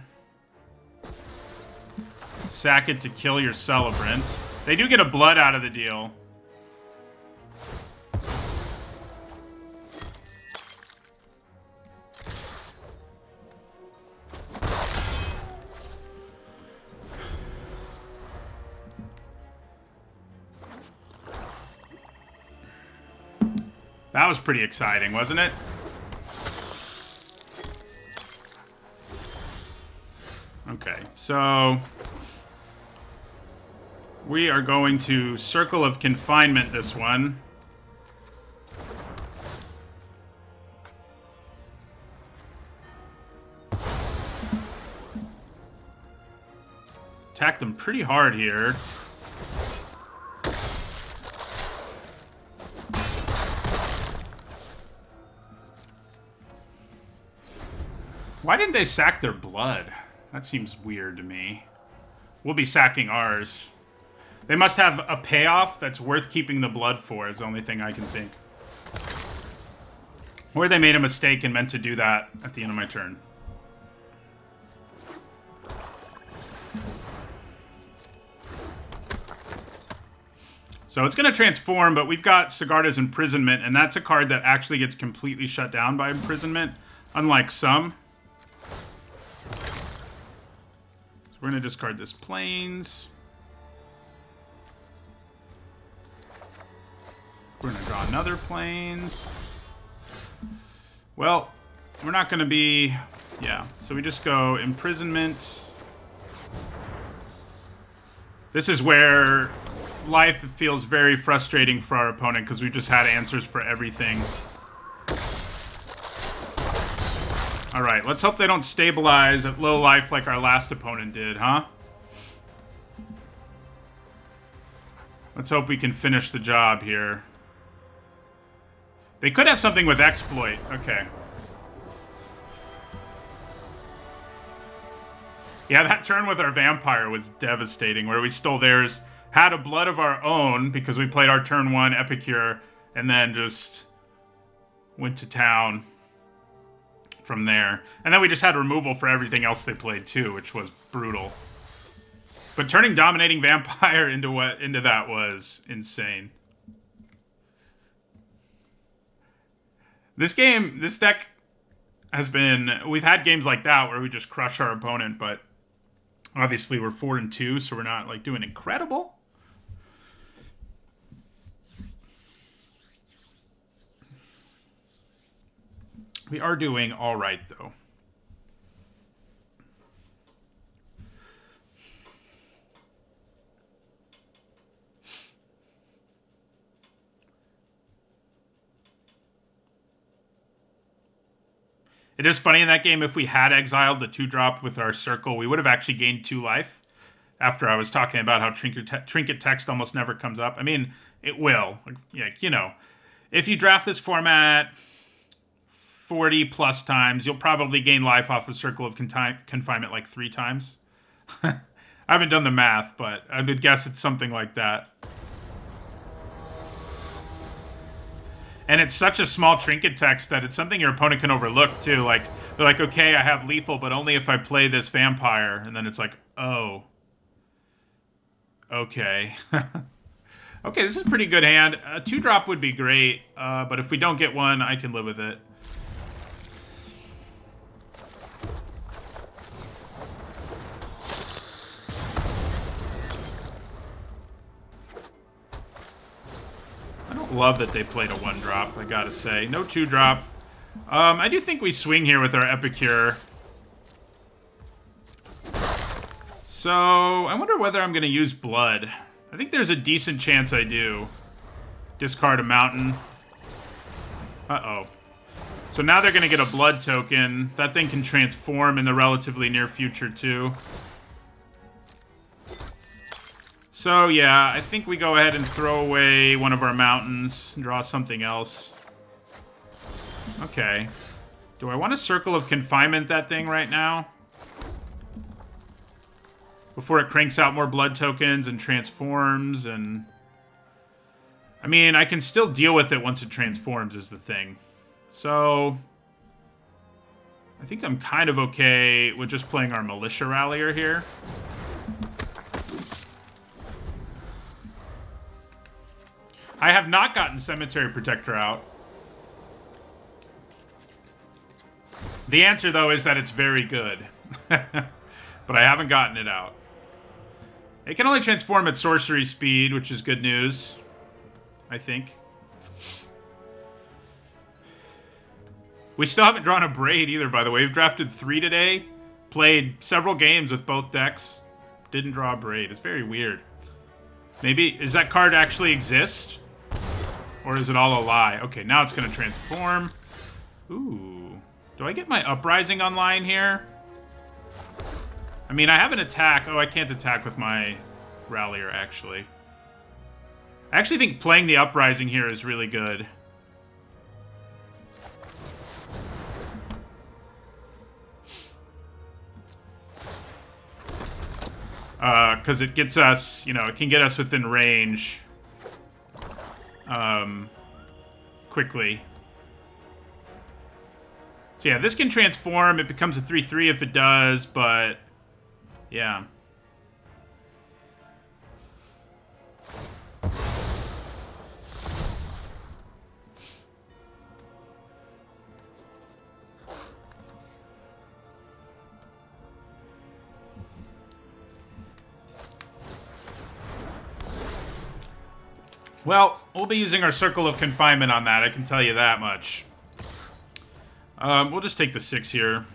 Sack it to kill your Celebrant. They do get a blood out of the deal. That was pretty exciting, wasn't it? Okay, so we are going to Circle of Confinement this one. Attack them pretty hard here. Why didn't they sack their blood? That seems weird to me. We'll be sacking ours. They must have a payoff that's worth keeping the blood for, is the only thing I can think. Or they made a mistake and meant to do that at the end of my turn. So it's going to transform, but we've got Sigarda's Imprisonment, and that's a card that actually gets completely shut down by Imprisonment, unlike some. So we're going to discard this Plains. We're going to draw another Plains. Well, we're not going to be... yeah, so we just go Imprisonment. This is where life feels very frustrating for our opponent because we just had answers for everything. Alright, let's hope they don't stabilize at low life like our last opponent did, huh? Let's hope we can finish the job here. They could have something with Exploit. Okay. Yeah, that turn with our Vampire was devastating, where we stole theirs, had a blood of our own because we played our turn 1 Epicure, and then just went to town from there. And then we just had removal for everything else they played too, which was brutal. But turning Dominating Vampire into that was insane. This deck has been... we've had games like that where we just crush our opponent, but obviously we're 4-2, so we're not like doing incredible. We are doing all right, though. It is funny in that game, if we had exiled the 2-drop with our Circle, we would have actually gained 2 life. After I was talking about how Trinket text almost never comes up. I mean, it will. Like, you know, if you draft this format 40 plus times, you'll probably gain life off of Circle of Confinement like 3 times. I haven't done the math, but I would guess it's something like that. And it's such a small trinket text that it's something your opponent can overlook, too. Like, they're like, okay, I have lethal, but only if I play this vampire. And then it's like, oh. Okay. Okay, this is a pretty good hand. A 2-drop would be great, but if we don't get one, I can live with it. Love that they played a 1-drop, I gotta say. No 2-drop. I do think we swing here with our Epicure. So, I wonder whether I'm gonna use Blood. I think there's a decent chance I do. Discard a Mountain. Uh-oh. So now they're gonna get a Blood token. That thing can transform in the relatively near future, too. So, yeah, I think we go ahead and throw away one of our mountains and draw something else. Okay. Do I want a Circle of Confinement that thing right now? Before it cranks out more blood tokens and transforms and... I mean, I can still deal with it once it transforms is the thing. So... I think I'm kind of okay with just playing our Militia Rallier here. I have not gotten Cemetery Protector out. The answer, though, is that it's very good. But I haven't gotten it out. It can only transform at sorcery speed, which is good news, I think. We still haven't drawn a Braid either, by the way. We've drafted 3 today. Played several games with both decks. Didn't draw a Braid. It's very weird. Maybe, does that card actually exist? Or is it all a lie? Okay, now it's going to transform. Ooh. Do I get my Uprising online here? I mean, I have an attack. Oh, I can't attack with my Rallier, actually. I actually think playing the Uprising here is really good. Because it gets us, you know, it can get us within range. Quickly. So yeah, this can transform. It becomes a 3/3 if it does, but yeah. Well, we'll be using our Circle of Confinement on that, I can tell you that much. We'll just take the 6 here.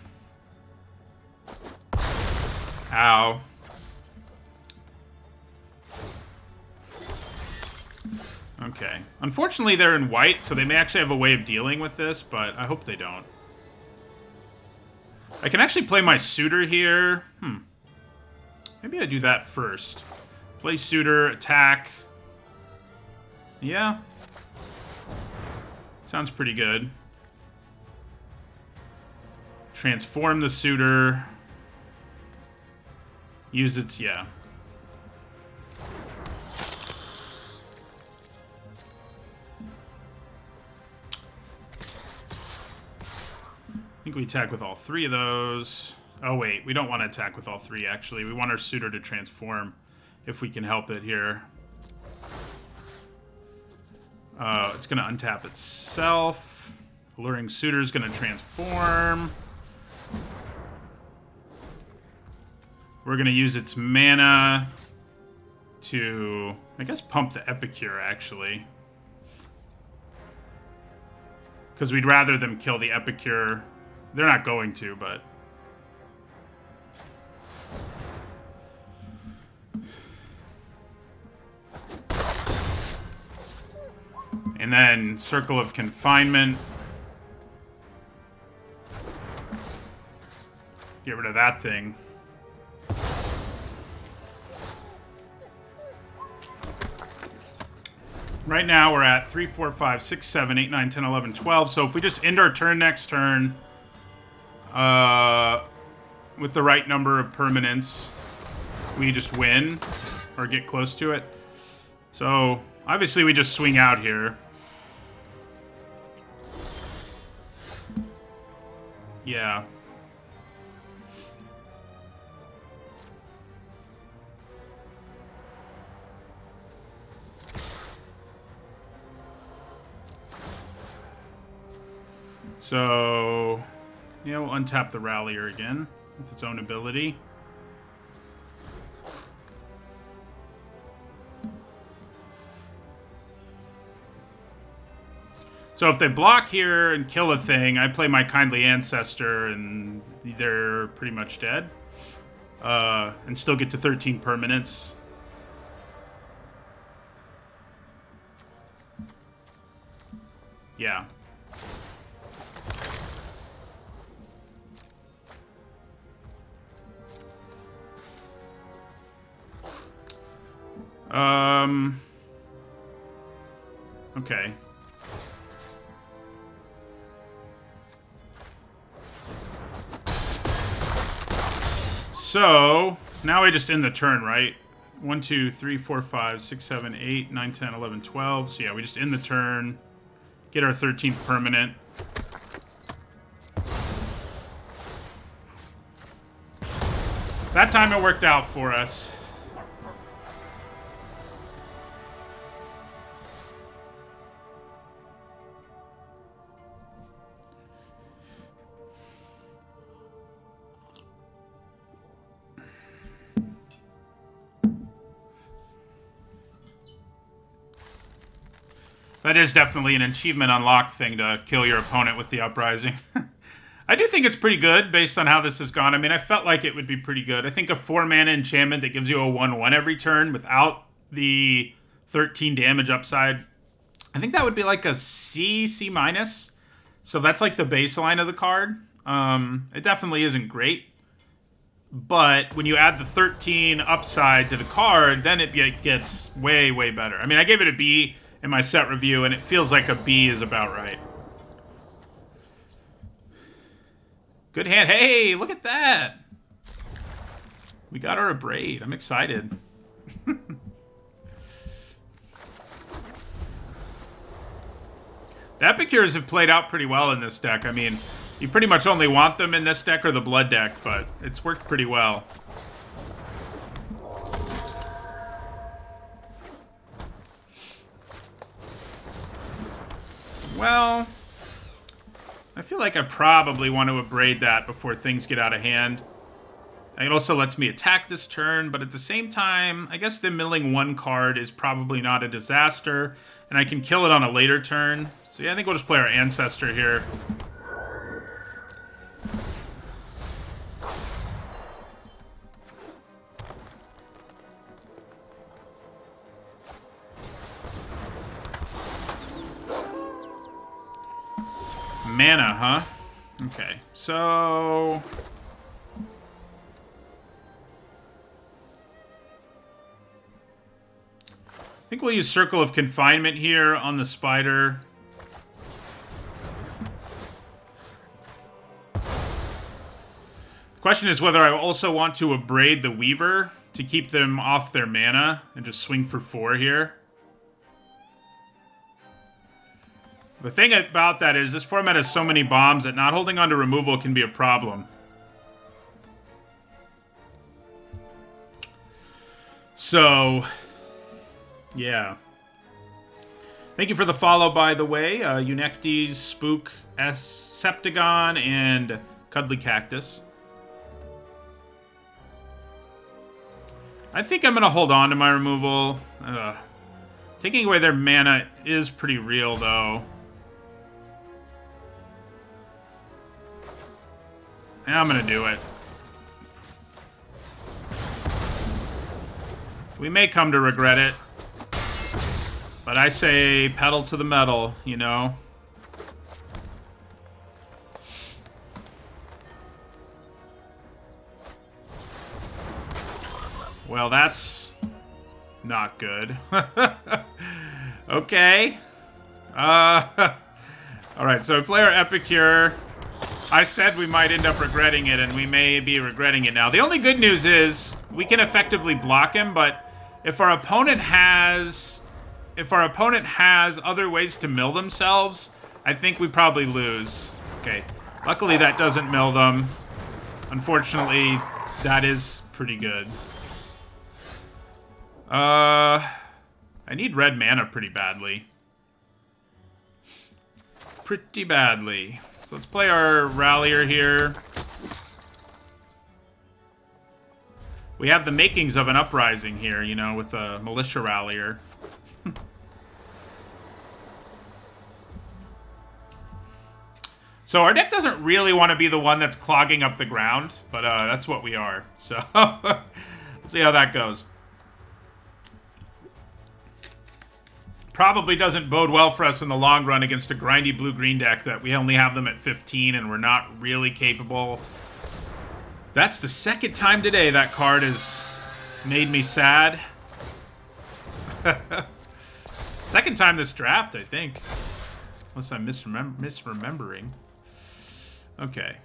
Ow. Okay. Unfortunately, they're in white, so they may actually have a way of dealing with this, but I hope they don't. I can actually play my Suitor here. Maybe I do that first. Play Suitor, attack... Yeah. Sounds pretty good. Transform the Suitor. Use its, yeah. I think we attack with all 3 of those. Oh, wait. We don't want to attack with all 3, actually. We want our Suitor to transform if we can help it here. It's going to untap itself. Alluring Suitor is going to transform. We're going to use its mana to, I guess, pump the Epicure, actually. Because we'd rather them kill the Epicure. They're not going to, but... And then Circle of Confinement. Get rid of that thing. Right now we're at 3, 4, 5, 6, 7, 8, 9, 10, 11, 12. So if we just end our turn next turn with the right number of permanents, we just win or get close to it. So obviously we just swing out here. Yeah. So, yeah, we'll untap the Rallier again with its own ability. So if they block here and kill a thing, I play my Kindly Ancestor and they're pretty much dead. And still get to 13 permanents. Yeah. Okay. So, now we just end the turn, right? 1, 2, 3, 4, 5, 6, 7, 8, 9, 10, 11, 12. So yeah, we just end the turn. Get our 13th permanent. That time it worked out for us. That is definitely an achievement unlocked thing to kill your opponent with the Uprising. I do think it's pretty good based on how this has gone. I mean, I felt like it would be pretty good. I think a 4-mana enchantment that gives you a 1/1 every turn without the 13 damage upside, I think that would be like a C, C-. So that's like the baseline of the card. It definitely isn't great. But when you add the 13 upside to the card, then it gets way, way better. I mean, I gave it a B in my set review, and it feels like a B is about right. Good hand. Hey, look at that. We got our Abrade. I'm excited. The Epicures have played out pretty well in this deck. I mean, you pretty much only want them in this deck or the Blood deck, but it's worked pretty well. Well, I feel like I probably want to Abrade that before things get out of hand. It also lets me attack this turn, but at the same time, I guess the milling one card is probably not a disaster, and I can kill it on a later turn. So yeah, I think we'll just play our Ancestor here. Mana, huh? Okay, so... I think we'll use Circle of Confinement here on the Spider. The question is whether I also want to Abrade the Weaver to keep them off their mana and just swing for 4 here. The thing about that is this format has so many bombs that not holding on to removal can be a problem. So, yeah. Thank you for the follow, by the way. Eunectes, Spook, Septagon, and Cuddly Cactus. I think I'm going to hold on to my removal. Taking away their mana is pretty real, though. I'm gonna do it. We may come to regret it. But I say pedal to the metal, you know? Well, that's not good. Okay. Alright, so we play our Epicure. I said we might end up regretting it, and we may be regretting it now. The only good news is we can effectively block him, but if our opponent has other ways to mill themselves, I think we probably lose. Okay. Luckily that doesn't mill them. Unfortunately, that is pretty good. I need red mana pretty badly. Pretty badly. So let's play our Rallier here. We have the makings of an Uprising here, you know, with the Militia Rallier. So our deck doesn't really want to be the one that's clogging up the ground, but that's what we are. So let's see how that goes. Probably doesn't bode well for us in the long run against a grindy blue-green deck that we only have them at 15 and we're not really capable. That's the second time today that card has made me sad. Second time this draft, I think. Unless I'm misremembering. Okay.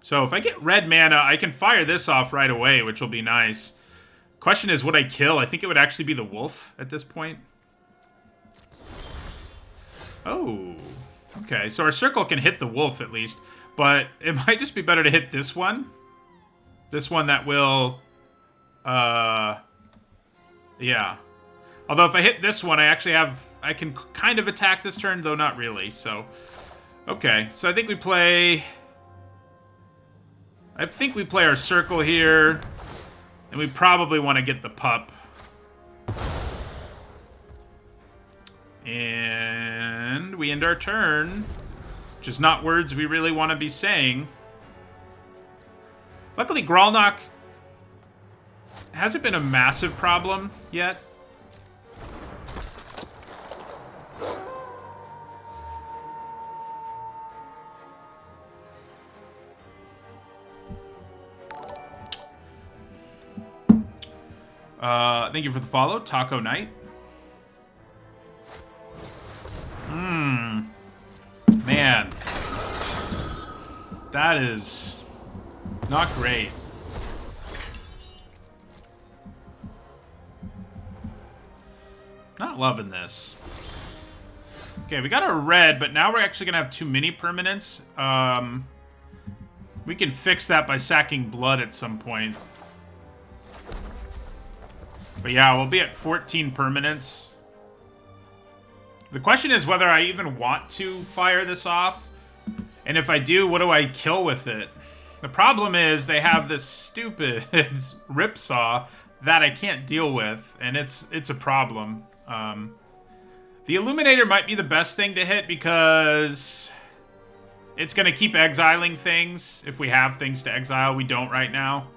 So if I get red mana, I can fire this off right away, which will be nice. Question is, would I kill? I think it would actually be the wolf at this point. Oh. Okay, so our circle can hit the wolf at least. But it might just be better to hit this one. This one that will... yeah. Although if I hit this one, I actually have... I can kind of attack this turn, though not really, so... Okay, so I think we play... I think we play our circle here. And we probably want to get the pup. And we end our turn. Which is not words we really want to be saying. Luckily, Gralnock hasn't been a massive problem yet. Thank you for the follow, Taco Knight. Man. That is not great. Not loving this. Okay, we got our red, but now we're actually gonna have too many permanents. We can fix that by sacking blood at some point. But yeah, we'll be at 14 permanents. The question is whether I even want to fire this off. And if I do, what do I kill with it? The problem is they have this stupid ripsaw that I can't deal with, and it's a problem. The Illuminator might be the best thing to hit because it's going to keep exiling things if we have things to exile. We don't right now.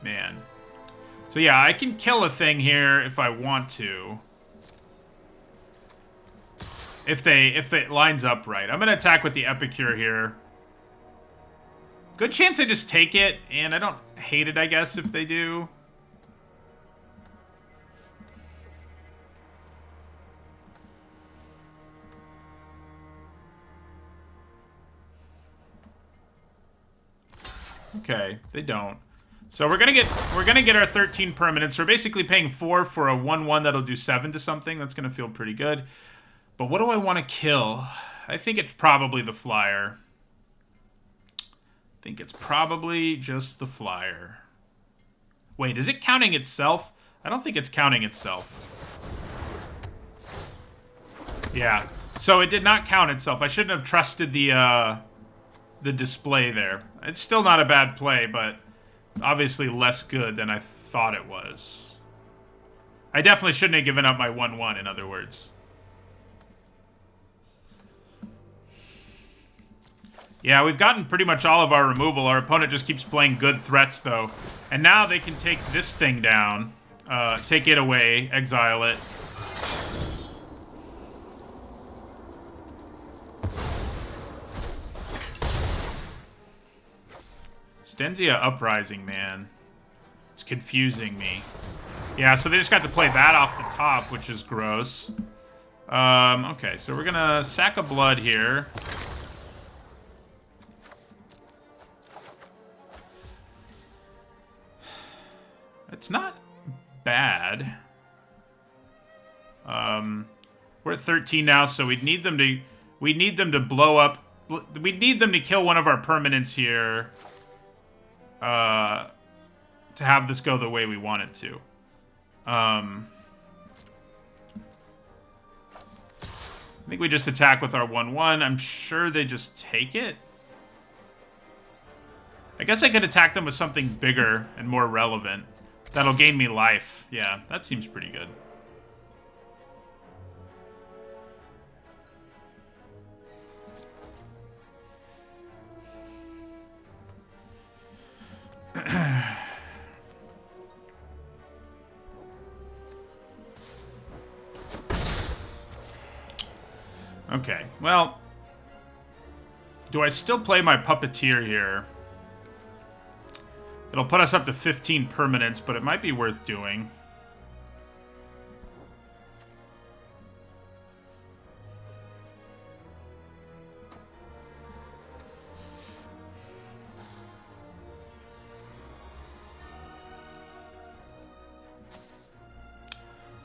Man. So yeah, I can kill a thing here if I want to. If it lines up right. I'm going to attack with the Epicure here. Good chance I just take it, and I don't hate it, I guess, if they do. Okay, they don't. So we're gonna get our 13 permanents. We're basically paying 4 for a 1/1 that'll do 7 to something. That's gonna feel pretty good. But what do I want to kill? I think it's probably the flyer. I think it's probably just the flyer. Wait, is it counting itself? I don't think it's counting itself. Yeah. So it did not count itself. I shouldn't have trusted the display there. It's still not a bad play, but obviously less good than I thought it was. I definitely shouldn't have given up my 1/1, in other words. Yeah, we've gotten pretty much all of our removal. Our opponent just keeps playing good threats, though. And now they can take this thing down. Take it away. Exile it. Stenzia Uprising, man. It's confusing me. Yeah, so they just got to play that off the top, which is gross. Okay, so we're gonna sack a blood here. It's not bad. We're at 13 now, so we'd need them to blow up. We'd need them to kill one of our permanents here. To have this go the way we want it to. I think we just attack with our 1/1. I'm sure they just take it. I guess I could attack them with something bigger and more relevant. That'll gain me life. Yeah, that seems pretty good. Okay, well, do I still play my Puppeteer here? It'll put us up to 15 permanents, but it might be worth doing.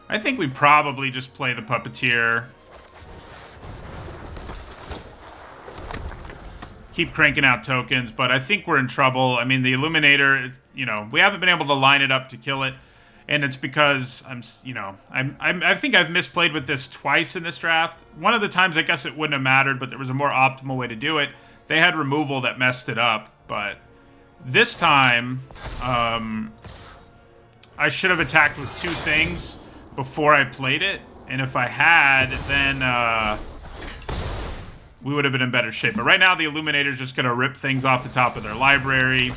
I think we probably just play the Puppeteer. Keep cranking out tokens, but I think we're in trouble. I mean, the Illuminator, you know, we haven't been able to line it up to kill it, and it's because I think I've misplayed with this twice in this draft. One of the times, I guess it wouldn't have mattered, but there was a more optimal way to do it. They had removal that messed it up, but this time, I should have attacked with 2 things before I played it, and if I had, then we would have been in better shape. But right now, the Illuminator's just going to rip things off the top of their library.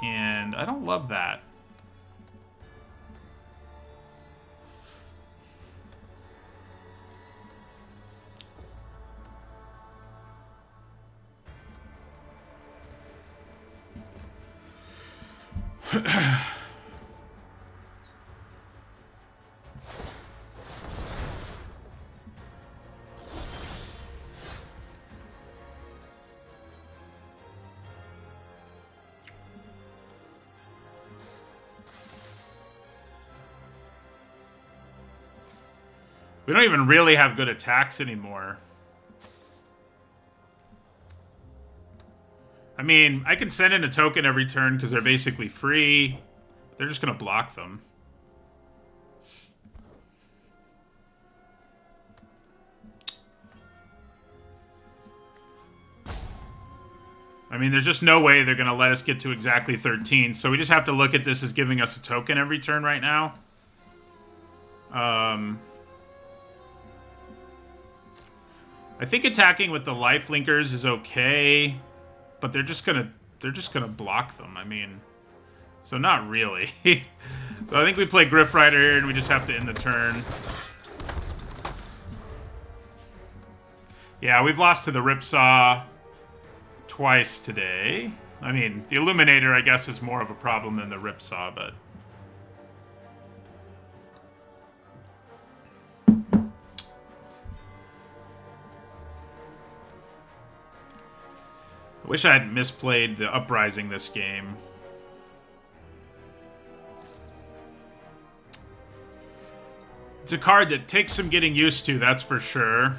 And I don't love that. We don't even really have good attacks anymore. I mean, I can send in a token every turn because they're basically free. They're just going to block them. I mean, there's just no way they're going to let us get to exactly 13. So we just have to look at this as giving us a token every turn right now. I think attacking with the life linkers is okay, but they're just gonna block them. I mean, so not really. So I think we play Griff Rider here, and we just have to end the turn. Yeah, we've lost to the Ripsaw twice today. I mean, the Illuminator, I guess, is more of a problem than the Ripsaw, but... I wish I hadn't misplayed the Uprising this game. It's a card that takes some getting used to, that's for sure.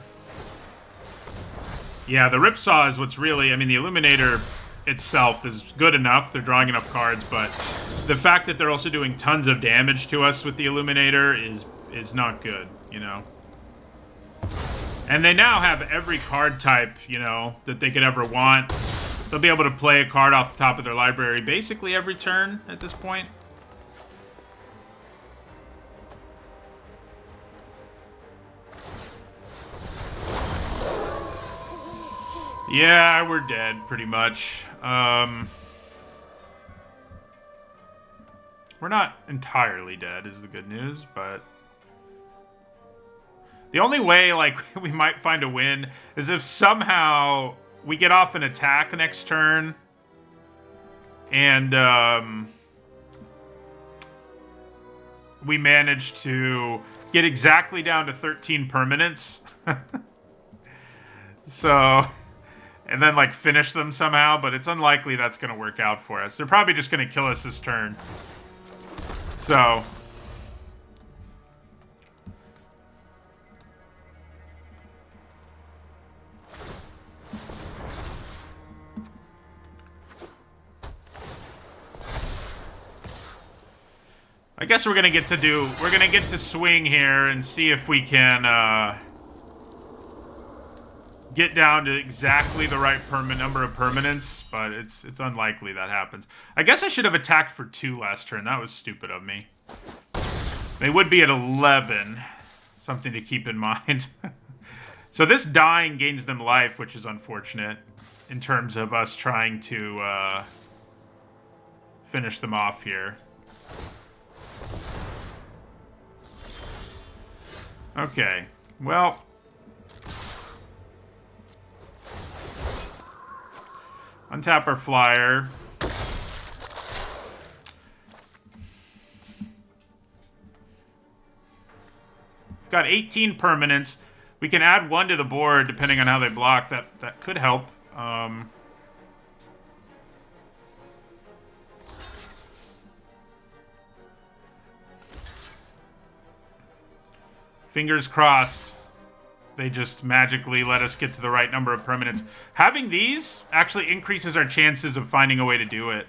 Yeah, the Ripsaw is what's really... I mean, the Illuminator itself is good enough. They're drawing enough cards, but the fact that they're also doing tons of damage to us with the Illuminator is not good, you know? And they now have every card type, you know, that they could ever want. They'll be able to play a card off the top of their library basically every turn at this point. Yeah, we're dead, pretty much. We're not entirely dead, is the good news, but... The only way, like, we might find a win is if somehow we get off an attack next turn and we manage to get exactly down to 13 permanents. So, and then, like, finish them somehow, but it's unlikely that's going to work out for us. They're probably just going to kill us this turn. So... I guess we're gonna get to swing here and see if we can get down to exactly the right number of permanents, but it's unlikely that happens. I guess I should have attacked for 2 last turn. That was stupid of me. They would be at 11. Something to keep in mind. So this dying gains them life, which is unfortunate in terms of us trying to finish them off here. Okay, well... Untap our flyer. We've got 18 permanents. We can add 1 to the board depending on how they block. That could help. Fingers crossed. They just magically let us get to the right number of permanents. Having these actually increases our chances of finding a way to do it.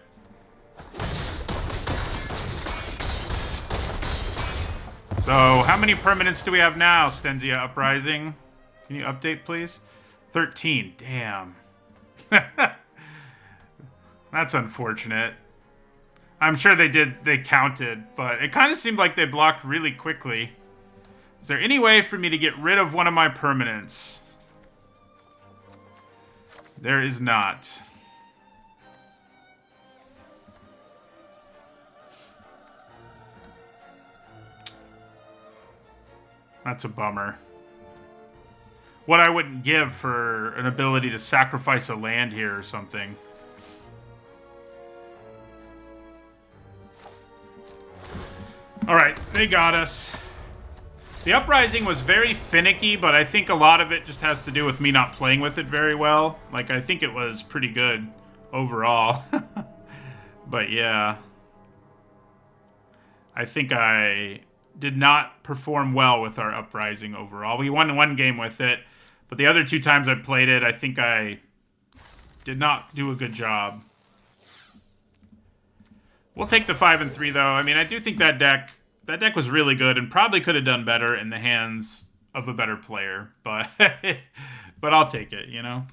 So, how many permanents do we have now, Stenzia Uprising? Can you update, please? 13. Damn. That's unfortunate. I'm sure they counted, but it kind of seemed like they blocked really quickly. Is there any way for me to get rid of one of my permanents? There is not. That's a bummer. What I wouldn't give for an ability to sacrifice a land here or something. Alright, they got us. The Uprising was very finicky, but I think a lot of it just has to do with me not playing with it very well. Like, I think it was pretty good overall. But yeah. I think I did not perform well with our Uprising overall. We won 1 game with it, but the other 2 times I played it, I think I did not do a good job. We'll take the 5 and 3, though. I mean, I do think that deck was really good and probably could have done better in the hands of a better player, but but I'll take it, you know?